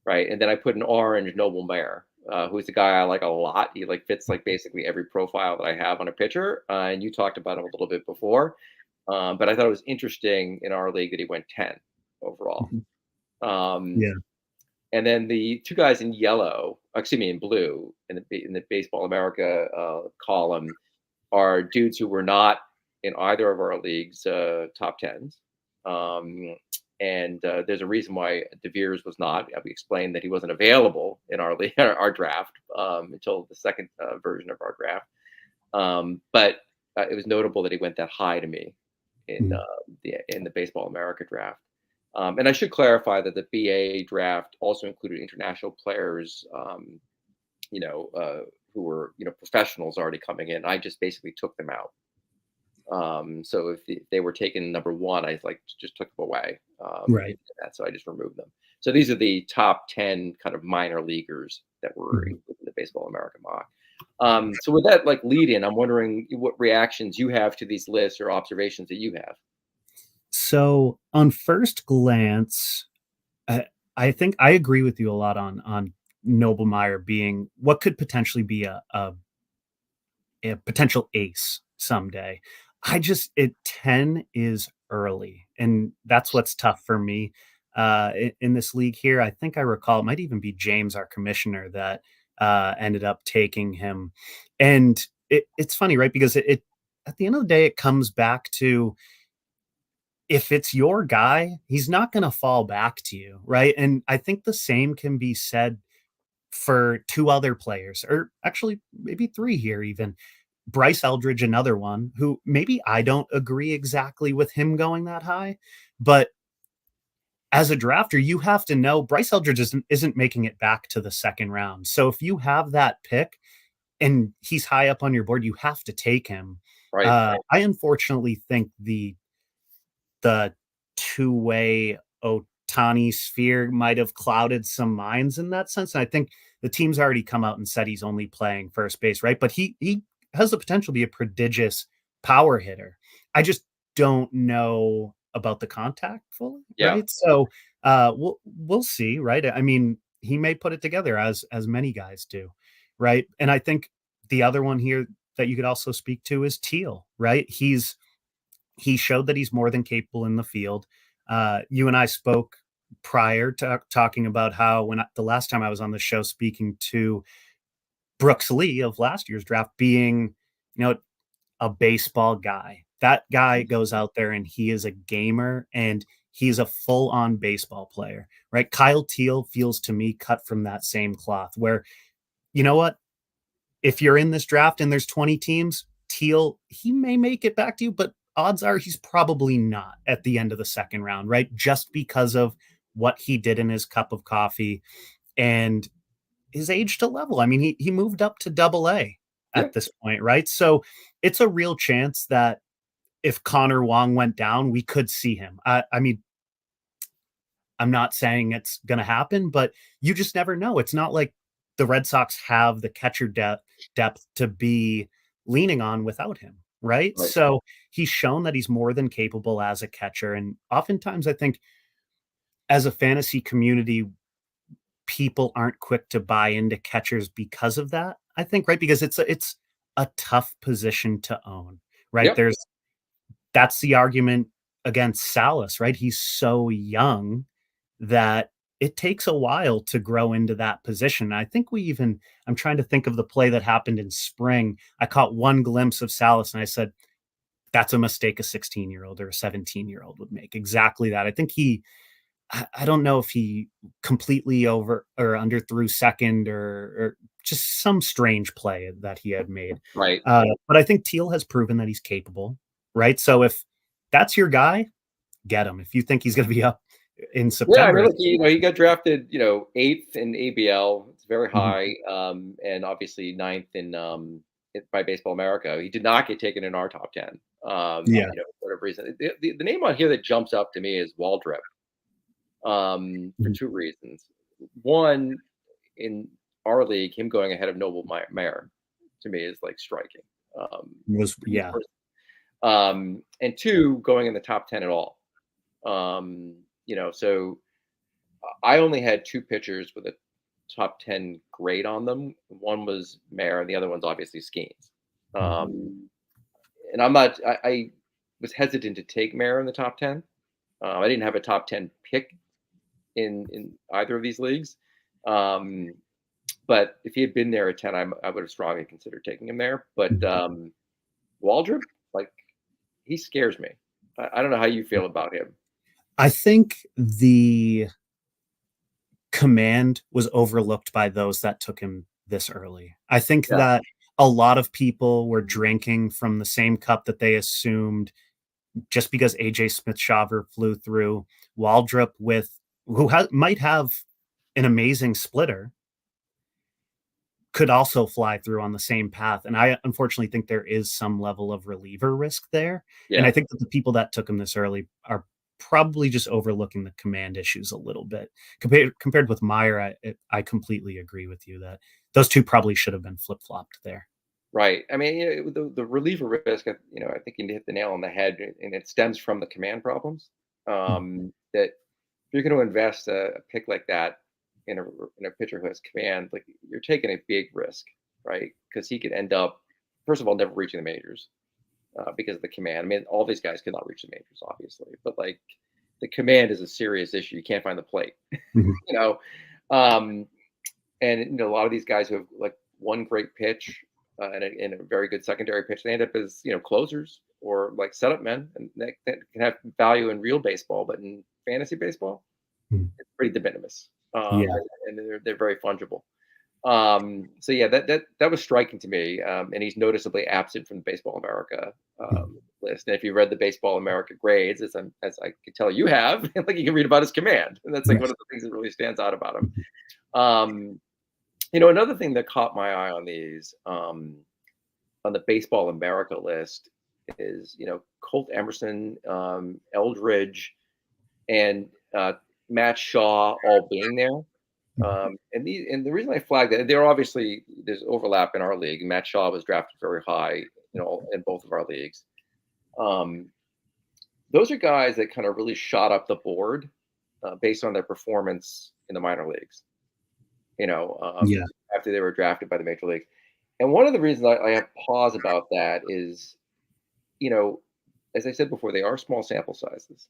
right. And then I put an orange Noble Mayer, who's a guy I like a lot. He like fits like basically every profile that I have on a pitcher. And you talked about him a little bit before, but I thought it was interesting in our league that he went 10 overall. Mhm. Um, Yeah. and then the two guys in yellow, excuse me, in blue in the Baseball America column are dudes who were not in either of our leagues' top tens. Um, and there's a reason why De Beers was not. We explained that he wasn't available in our league, our draft until the second version of our draft. But it was notable that he went that high to me in Mhm. the Baseball America draft. And I should clarify that the BA draft also included international players, you know, uh, who were professionals already coming in. I just basically took them out. So if they were taken number one, I like just took them away. Right. So I just removed them. So these are the top 10 kind of minor leaguers that were Mhm. included in the Baseball America mock. So with that like lead in, I'm wondering what reactions you have to these lists or observations that you have. So, on first glance, I I think I agree with you a lot on Noblemeyer being what could potentially be a potential ace someday. I just it 10 is early, and that's what's tough for me, in this league here. I think I recall it might even be James, our commissioner, that, ended up taking him, and it's funny, right? Because it at the end of the day, it comes back to if it's your guy, he's not gonna fall back to you, right? And I think the same can be said for 2 other players, or actually maybe 3 here even. Bryce Eldridge, another one who maybe I don't agree exactly with him going that high, but as a drafter, you have to know Bryce Eldridge isn't making it back to the second round. So if you have that pick and he's high up on your board, you have to take him. Right. I unfortunately think the two-way Otani sphere might have clouded some minds in that sense. And I think the team's already come out and said he's only playing first base, right? But he has the potential to be a prodigious power hitter. I just don't know about the contact fully, Yeah. right? So we'll see, right? I mean, he may put it together as many guys do, right? And I think the other one here that you could also speak to is Teal, right? He showed that he's more than capable in the field. You and I spoke prior to talking about how the last time I was on the show speaking to Brooks Lee of last year's draft being, you know, a baseball guy. That guy goes out there and he is a gamer and he's a full on baseball player, right? Kyle Teal feels to me cut from that same cloth where, you know what? If you're in this draft and there's 20 teams, Teal, he may make it back to you, but odds are he's probably not at the end of the second round, right? Just because of what he did in his cup of coffee and his age to level. I mean, he moved up to double A Yeah. at this point, right? So it's a real chance that if Connor Wong went down, we could see him. I mean, I'm not saying it's going to happen, but you just never know. It's not like the Red Sox have the catcher depth to be leaning on without him, right? Right. So he's shown that he's more than capable as a catcher. And oftentimes, I think as a fantasy community, people aren't quick to buy into catchers because of that. I think, right? Because it's a tough position to own, right? Yep. That's the argument against Salas, right? He's so young that it takes a while to grow into that position. I think I'm trying to think of the play that happened in spring. I caught one glimpse of Salas and I said, that's a mistake a 16-year-old or a 17-year-old would make. Exactly that. I think I don't know if he completely over or underthrew second or just some strange play that he had made. Right. But I think Teal has proven that he's capable, right? So if that's your guy, get him. If you think he's going to be up in Yeah, I mean, September, look, he got drafted, eighth in ABL. It's very Mhm. high, and obviously ninth in by Baseball America. He did not get taken in our top 10. Yeah. For whatever reason. The name on here that jumps up to me is Waldrep, for Mhm. two reasons. One, in our league, him going ahead of Noble Mayer to me is like striking. Um, Yeah. and two, going in the top 10 at all. So I only had two pitchers with a top 10 grade on them. One was Mayer, and the other one's obviously Skeens. Um, and I was hesitant to take Mayer in the top 10. I didn't have a top 10 pick in either of these leagues. Um, but if he had been there at 10, I would have strongly considered taking him there. But Waldrop, like, he scares me. I don't know how you feel about him. I think the command was overlooked by those that took him this early. I think Yeah. that a lot of people were drinking from the same cup that they assumed just because AJ Smith-Shawver flew through. Waldrop might have an amazing splitter, could also fly through on the same path. And I unfortunately think there is some level of reliever risk there. And I Yeah. think that the people that took him this early are probably just overlooking the command issues a little bit. Compared with Meyer, I completely agree with you that those two probably should have been flip-flopped there. Right. I mean, the reliever risk, I think you hit the nail on the head, and it stems from the command problems. Mhm. That if you're going to invest a pick like that in a pitcher who has command, like, you're taking a big risk, right? Because he could end up, first of all, never reaching the majors because of the command. I mean, all these guys cannot reach the majors, obviously, but like, the command is a serious issue. You can't find the plate, Mhm. you know. Um, and a lot of these guys who have like one great pitch and a very good secondary pitch, they end up as closers or like setup men, and that can have value in real baseball, but in fantasy baseball, Mhm. it's pretty de minimis. Yeah. And they're very fungible. So yeah, that was striking to me, and he's noticeably absent from the Baseball America Mhm. list. And if you read the Baseball America grades, as I could tell you have, like, you can read about his command, and that's like one Yes. of the things that really stands out about him. Mhm. Um, Another thing that caught my eye on these, on the Baseball America list is, Colt Emerson, Eldridge, and Matt Shaw all being there. Mhm. And the reason I flagged that, there's overlap in our league. Matt Shaw was drafted very high, in both of our leagues. Um, those are guys that kind of really shot up the board based on their performance in the minor leagues. Yeah. After they were drafted by the major leagues. And one of the reasons I have pause about that is, you know, as I said before, they are small sample sizes,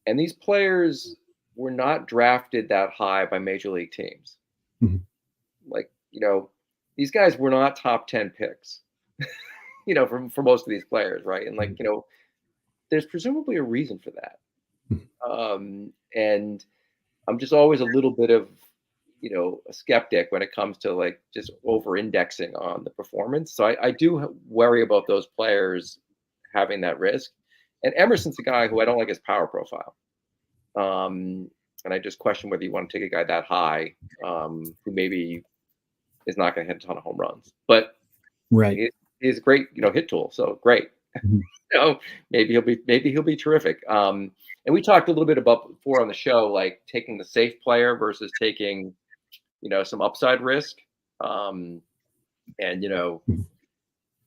and these players were not drafted that high by major league teams. Mhm. Like, these guys were not top 10 picks, for most of these players, right? And like, Mhm. there's presumably a reason for that. Mhm. And I'm just always a little bit of, a skeptic when it comes to like just over indexing on the performance. So I do worry about those players having that risk. And Emerson's a guy who I don't like his power profile. And I just question whether you want to take a guy that high, who maybe is not going to hit a ton of home runs. But Right. he's a great, hit tool. So great. Mhm. Maybe he'll be terrific. And we talked a little bit about before on the show, like taking the safe player versus taking, some upside risk. Um, and Mhm.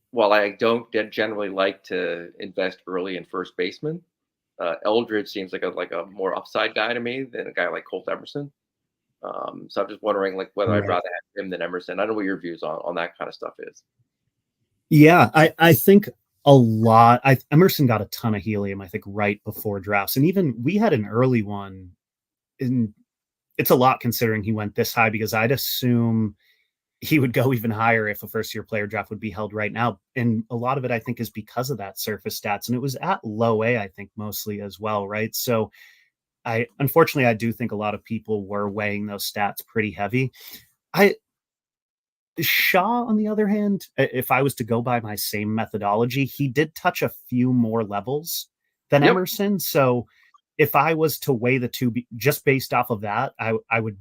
while I don't generally like to invest early in first baseman, Eldridge seems like a more upside guy to me than a guy like Colt Emerson. So I'm just wondering, like, whether I'd Right. rather have him than Emerson. I don't know what your views on that kind of stuff is. Yeah, I think Emerson got a ton of helium, I think, right before drafts. And even we had an early one, and it's a lot considering he went this high because I'd assume he would go even higher if a first year player draft would be held right now. And a lot of it, I think, is because of that surface stats. And it was at low A, I think, mostly as well, right? So unfortunately, I do think a lot of people were weighing those stats pretty heavy. I, Shaw, on the other hand, if I was to go by my same methodology, he did touch a few more levels than Yep. Emerson. So if I was to weigh the two just based off of that, I would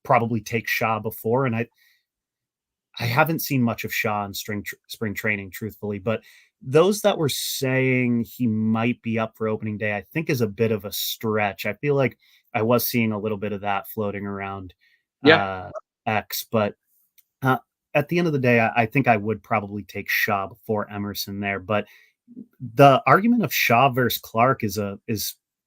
probably take Shaw before. And I haven't seen much of Shaw in spring training, truthfully, but those that were saying he might be up for opening day, I think is a bit of a stretch. I feel like I was seeing a little bit of that floating around Yeah. uh, X, but uh, at the end of the day, I think I would probably take Shaw before Emerson there. But the argument of Shaw versus Clark is a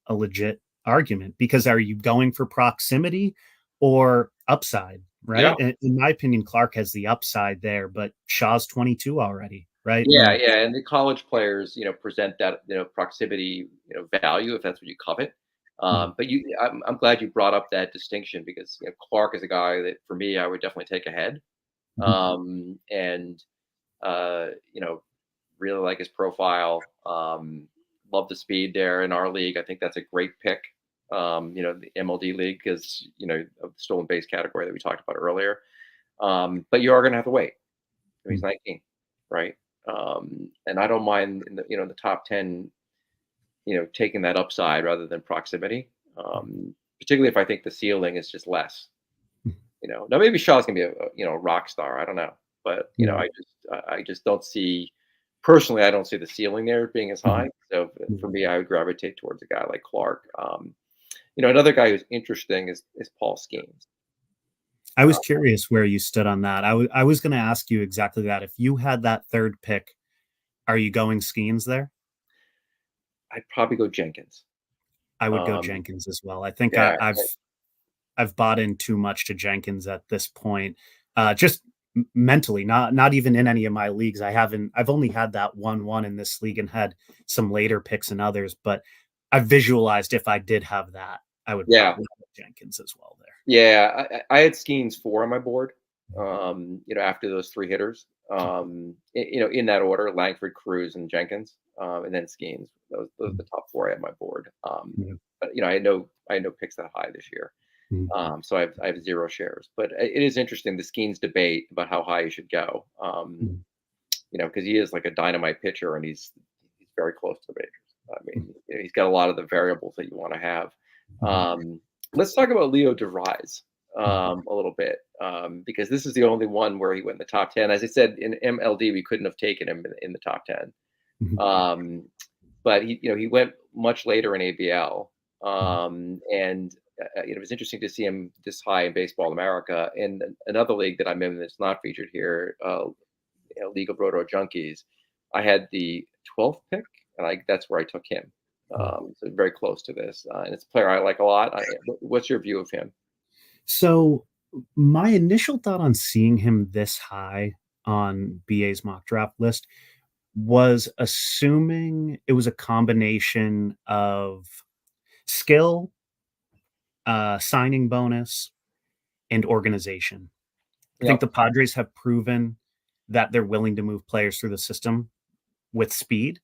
legit argument, because are you going for proximity or upside, Yeah. right? In my opinion, Clark has the upside there, but Shaw's 22 already, right? Yeah, And yeah, and the college players, present that, proximity, value if that's what you covet. Mhm, But I'm glad you brought up that distinction because Clark is a guy that for me I would definitely take ahead. mhm, And really like his profile. Love the speed there in our league. I think that's a great pick. The MLD league because of the stolen base category that we talked about earlier. But you are going to have to wait. He's mhm, 19, right? And I don't mind in the the top 10, taking that upside rather than proximity. Particularly if I think the ceiling is just less. mhm. Now maybe Shaw's gonna be a rock star. I don't know, but Yeah. I just don't see personally. I don't see the ceiling there being as Mhm, high. So for mhm. me, I would gravitate towards a guy like Clark. Another guy who's interesting is Paul Skeens. I was Uh, curious where you stood on that. I was going to ask you exactly that. If you had that third pick, are you going Skeens there? I'd probably go Jenkins. I would go Um, Jenkins as well. I think yeah, I've bought in too much to Jenkins at this point. Just mentally, not even in any of my leagues. I've only had that one in this league and had some later picks in others, but I visualized if I did have that, I would yeah. probably have Jenkins as well there. Yeah, I had Skeens 4 on my board, after those 3 hitters, in that order, Langford, Cruz, and Jenkins, and then Skeens. Those are the top 4 I had on my board. Yeah. But, I had no picks that high this year. Mhm. So I have 0 shares. But it is interesting, the Skeens debate about how high you should go, Mhm. because he is like a dynamite pitcher, and he's very close to the majors. I Mhm. mean, he's got a lot of the variables that you wanna have. Mhm. Um, let's talk about Leo DeVries, a little bit, because this is the only one where he went in the top 10. As I said, in MLD, we couldn't have taken him in the top 10. Mhm. Um, but he went much later in ABL, Mhm. and it was interesting to see him this high in Baseball America. And another league that I'm in that's not featured here, League of Roto Junkies, I had the 12th pick, and that's where I took him. Mhm. So very close to this, and it's a player I like a lot. What's your view of him? So my initial thought on seeing him this high on BA's mock draft list was assuming it was a combination of skill, signing bonus, and organization. I think Yep. the Padres have proven that they're willing to move players through the system with speed,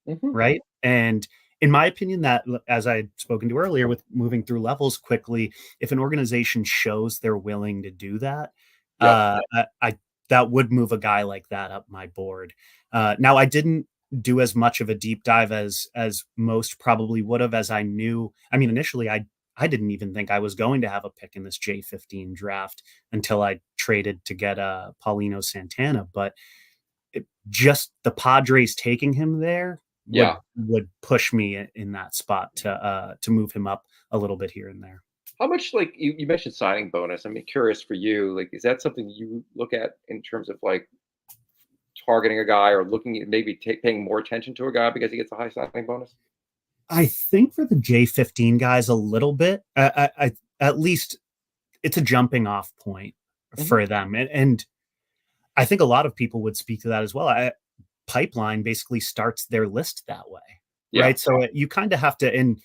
Hmm. right? And in my opinion, that as I had spoken to earlier, with moving through levels quickly, if an organization shows they're willing to do that, Yep. I that would move a guy like that up my board. Now, I didn't do as much of a deep dive as most probably would have, as I knew. I mean, initially, I didn't even think I was going to have a pick in this J15 draft until I traded to get Paulino Santana, but just the Padres taking him there Yeah. would push me in that spot to move him up a little bit here and there. How much like you mentioned signing bonus? I'm curious for you. Like, is that something you look at in terms of like targeting a guy or looking at maybe paying more attention to a guy because he gets a high signing bonus? I think for the J15 guys a little bit, at least it's a jumping off point Hmm. for them, and I think a lot of people would speak to that as well. Pipeline basically starts their list that way, Yeah. right? So you kind of have to, and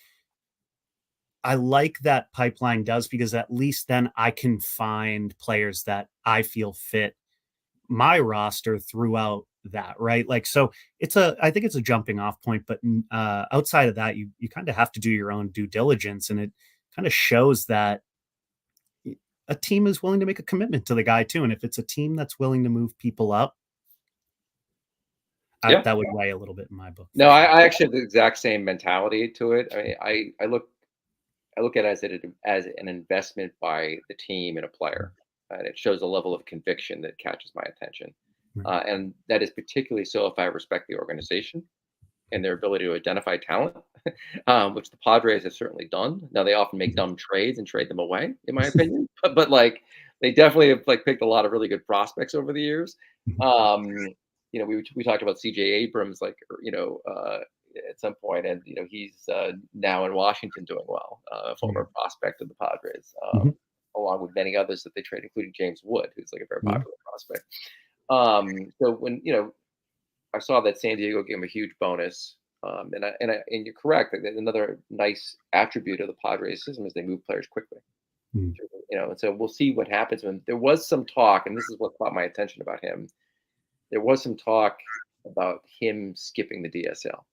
I like that pipeline does because at least then I can find players that I feel fit my roster throughout that, right? Like, so I think it's a jumping off point, but outside of that, you kind of have to do your own due diligence, and it kind of shows that a team is willing to make a commitment to the guy too. And if it's a team that's willing to move people up, Yeah. that would weigh a little bit in my book No, for I, sure. I actually have the exact same mentality to it. I mean, I look at it as an investment by the team in a player, and it shows a level of conviction that catches my attention, Right. and that is particularly so if I respect the organization and their ability to identify talent, which the Padres have certainly done. Now they often make dumb trades and trade them away, in my opinion, but like they definitely have like picked a lot of really good prospects over the years. Mhm. Um, we talked about C.J. Abrams, like at some point, and he's now in Washington doing well, a Yeah. former prospect of the Padres, Mhm. along with many others that they trade, including James Wood, who's like a very Yeah. popular prospect. So when I saw that San Diego gave him a huge bonus. And you're correct. That another nice attribute of the Padres system is they move players quickly. Mm. And so we'll see what happens when there was some talk, and this is what caught my attention about him. There was some talk about him skipping the DSL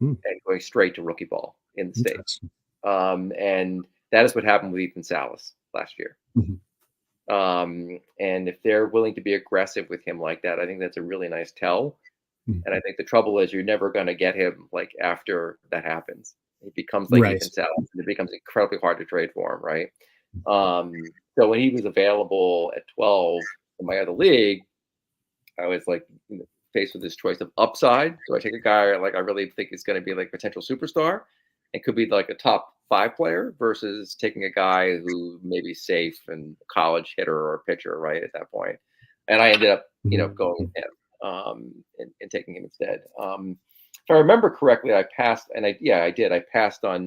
Mm. and going straight to rookie ball in the States. Interesting. And that is what happened with Ethan Salas last year. Mhm. And if they're willing to be aggressive with him like that, I think that's a really nice tell. Mm. And I think the trouble is you're never going to get him like after that happens. He becomes like Right. Ethan Salas, and it becomes incredibly hard to trade for him, right? Um, so when he was available at 12 in my other league, I was like faced with this choice of upside. Do I take a guy like I really think is going to be like potential superstar and could be like a top 5 player versus taking a guy who may be safe and college hitter or pitcher, right? At that point. And I ended up, going with Mhm. him and taking him instead. If I remember correctly, I passed, and I did. I passed on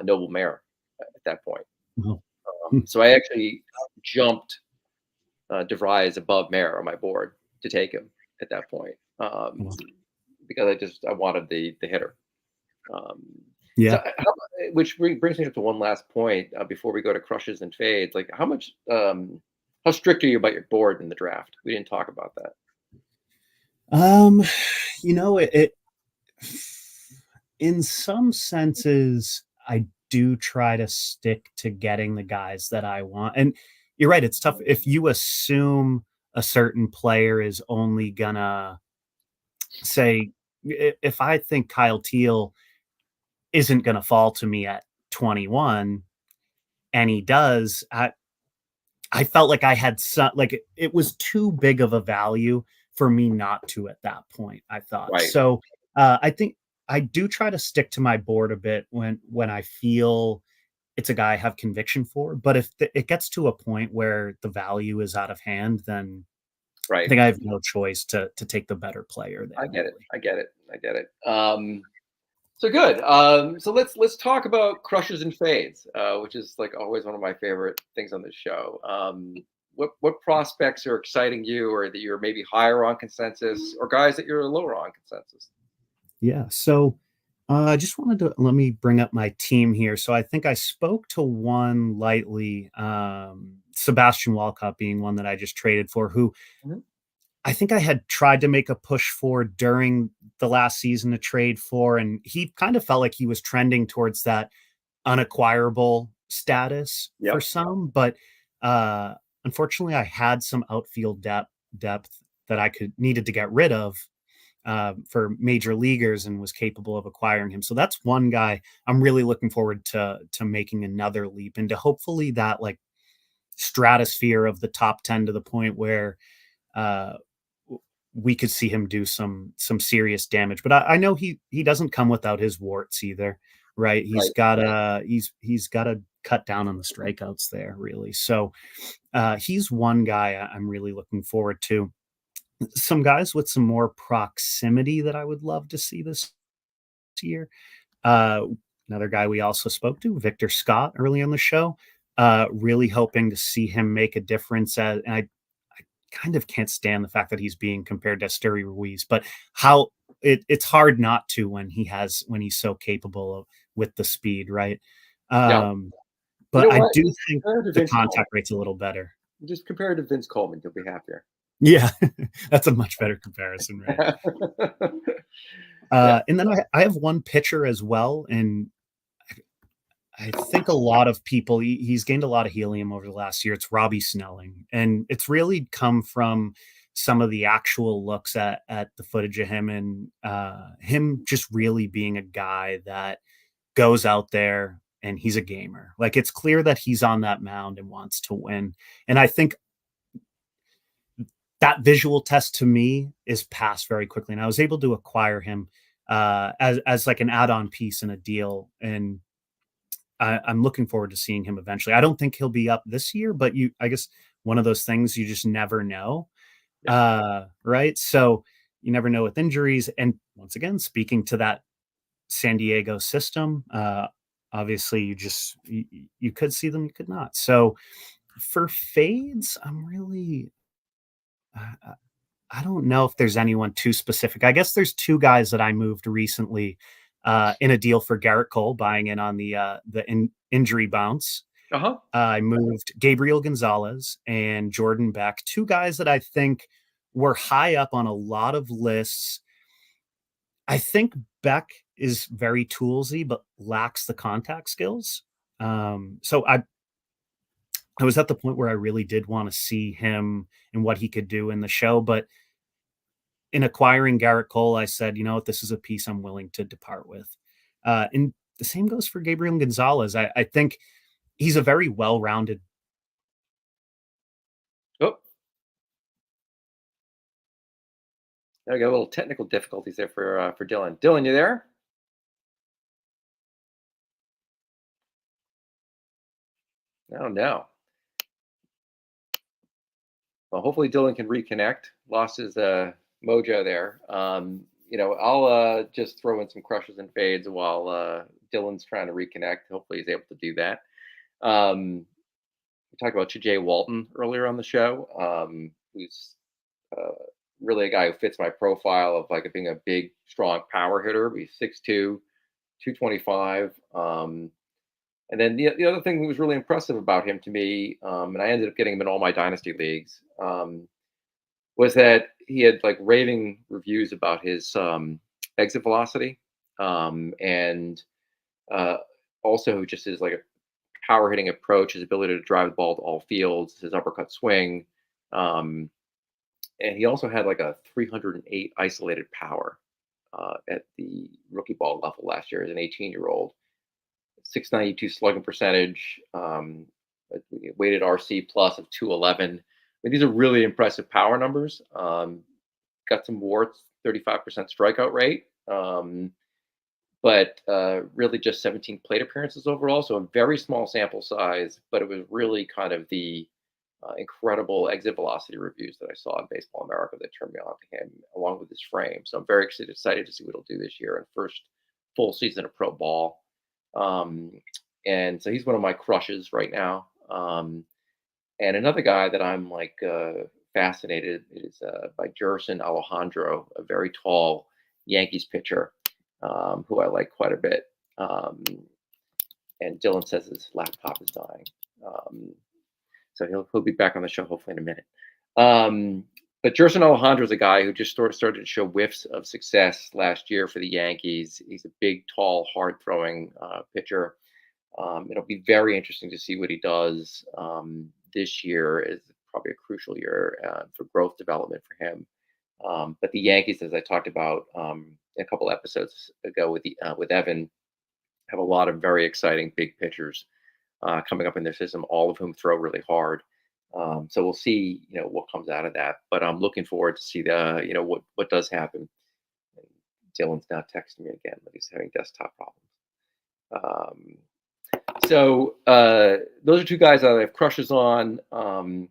Noble Mare at that point. Wow. Hmm. So I actually jumped DeVries above Mare on my board to take him at that point, Wow. because I wanted the hitter. Um, Yeah. so, which brings me up to one last point before we go to crushes and fades. Like, how strict are you about your board in the draft? We didn't talk about that. Um, it in some senses, I do try to stick to getting the guys that I want. And you're right, it's tough if you assume a certain player is only gonna say if I think Kyle Teal isn't gonna fall to me at 21 and he does, I felt like I had some like it was too big of a value for me not to at that point, I thought. Right, So, I think I do try to stick to my board a bit when I feel it's a guy I have conviction for, but if it gets to a point where the value is out of hand, then I right. think I have no choice to take the better player I there, get it. really. I get it. I get it. So good. So let's talk about crushes and fades, which is like always one of my favorite things on this show. What prospects are exciting you, or that you're maybe higher on consensus, or guys that you're lower on consensus? Yeah. So I just wanted to let me bring up my team here. So I think I spoke to one lightly, Sebastian Walcott being one that I just traded for, who Mhm. I think I had tried to make a push for during the last season to trade for, and he kind of felt like he was trending towards that unacquirable status for Yep. some. But uh, unfortunately, I had some outfield depth that I could needed to get rid of for major leaguers and was capable of acquiring him. So that's one guy I'm really looking forward to making another leap into hopefully that like stratosphere of the top 10 to the point where uh, we could see him do some serious damage. But I know he doesn't come without his warts either, right? Right. He's got to cut down on the strikeouts there, really. So he's one guy I'm really looking forward to. Some guys with some more proximity that I would love to see this year. Uh, Another guy we also spoke to, Victor Scott, early on the show. Really hoping to see him make a difference. And I kind of can't stand the fact that he's being compared to Esteury Ruiz, but how it's hard not to when he's so capable of with the speed, right? Yeah. Um, You but know I what? do Just think compare to the Vince Coleman. contact rate's a little better. Just compare to Vince Coleman. You'll be happier. Yeah, that's a much better comparison, right? Yeah. And then I have one pitcher as well, and I think a lot of people he's gained a lot of helium over the last year. It's Robbie Snelling, and it's really come from some of the actual looks at the footage of him and him just really being a guy that goes out there and he's a gamer. Like it's clear that he's on that mound and wants to win. And I think that visual test to me is passed very quickly. And I was able to acquire him as like an add-on piece in a deal. And I'm looking forward to seeing him eventually. I don't think he'll be up this year, but I guess one of those things you just never know. Yeah. Right. So you never know with injuries. And once again, speaking to that San Diego system, obviously you could see them, you could not. So for fades, I'm really, uh, I don't know if there's anyone too specific. I guess there's two guys that I moved recently in a deal for Garrett Cole, buying in on the injury bounce. Uh-huh. I moved Gabriel Gonzalez and Jordan Beck, two guys that I think were high up on a lot of lists. I think Beck is very toolsy, but lacks the contact skills. So I was at the point where I really did want to see him and what he could do in the show, but in acquiring Garrett Cole, I said, you know what, this is a piece I'm willing to depart with. And the same goes for Gabriel Gonzalez. I think he's a very well-rounded. Oh, I got a little technical difficulties there for Dylan. Dylan, you there? Oh no. Well, hopefully Dylan can reconnect. Lost his mojo there. I'll just throw in some crushes and fades while Dylan's trying to reconnect. Hopefully he's able to do that. We talked about Jay Walton earlier on the show, who's uh, really a guy who fits my profile of like being a big, strong power hitter. He's 6'2", 225. And then the other thing that was really impressive about him to me, and I ended up getting him in all my dynasty leagues, was that he had like raving reviews about his exit velocity, and uh, also just his like a power hitting approach, his ability to drive the ball to all fields, his uppercut swing, um, and he also had like a 308 isolated power at the rookie ball level last year as an 18-year-old. 692 slugging percentage, a weighted RC plus of 211. I mean, these are really impressive power numbers. Got some warts, 35% strikeout rate, but really just 17 plate appearances overall. So a very small sample size, but it was really kind of the incredible exit velocity reviews that I saw in Baseball America that turned me on to him, along with his frame. So I'm very excited to see what he'll do this year in first full season of pro ball. Um, and so he's one of my crushes right now. And another guy that I'm like fascinated is by Jerson Alejandro, a very tall Yankees pitcher who I like quite a bit. And Dylan says his laptop is dying. Um, so he'll be back on the show hopefully in a minute. But Jerson Alejandro is a guy who just sort of started to show whiffs of success last year for the Yankees. He's a big, tall, hard throwing pitcher. It'll be very interesting to see what he does this year. Is probably a crucial year for growth development for him. But the Yankees, as I talked about a couple episodes ago with Evan, have a lot of very exciting big pitchers coming up in their system, all of whom throw really hard. So we'll see, what comes out of that. But I'm looking forward to see what does happen. And Dylan's now texting me again that he's having desktop problems. So those are two guys that I have crushes on. And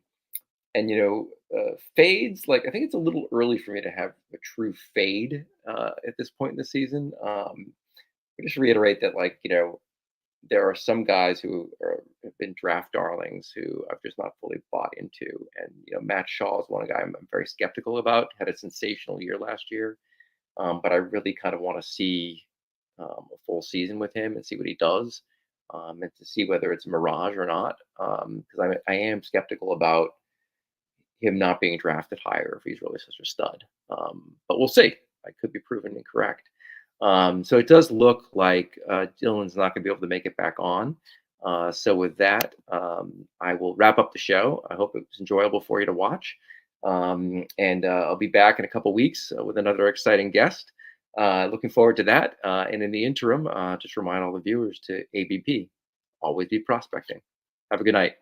fades. Like I think it's a little early for me to have a true fade at this point in the season. I just reiterate that, like there are some guys who have been draft darlings who I've just not fully bought into. And, Matt Shaw is one guy I'm very skeptical about. Had a sensational year last year. But I really kind of want to see a full season with him and see what he does, and to see whether it's a mirage or not. Because I am skeptical about him not being drafted higher if he's really such a stud. But we'll see. I could be proven incorrect. So it does look like Dylan's not going to be able to make it back on. So with that, I will wrap up the show. I hope it was enjoyable for you to watch. And I'll be back in a couple weeks with another exciting guest. Looking forward to that. And in the interim, just remind all the viewers to ABP, always be prospecting. Have a good night.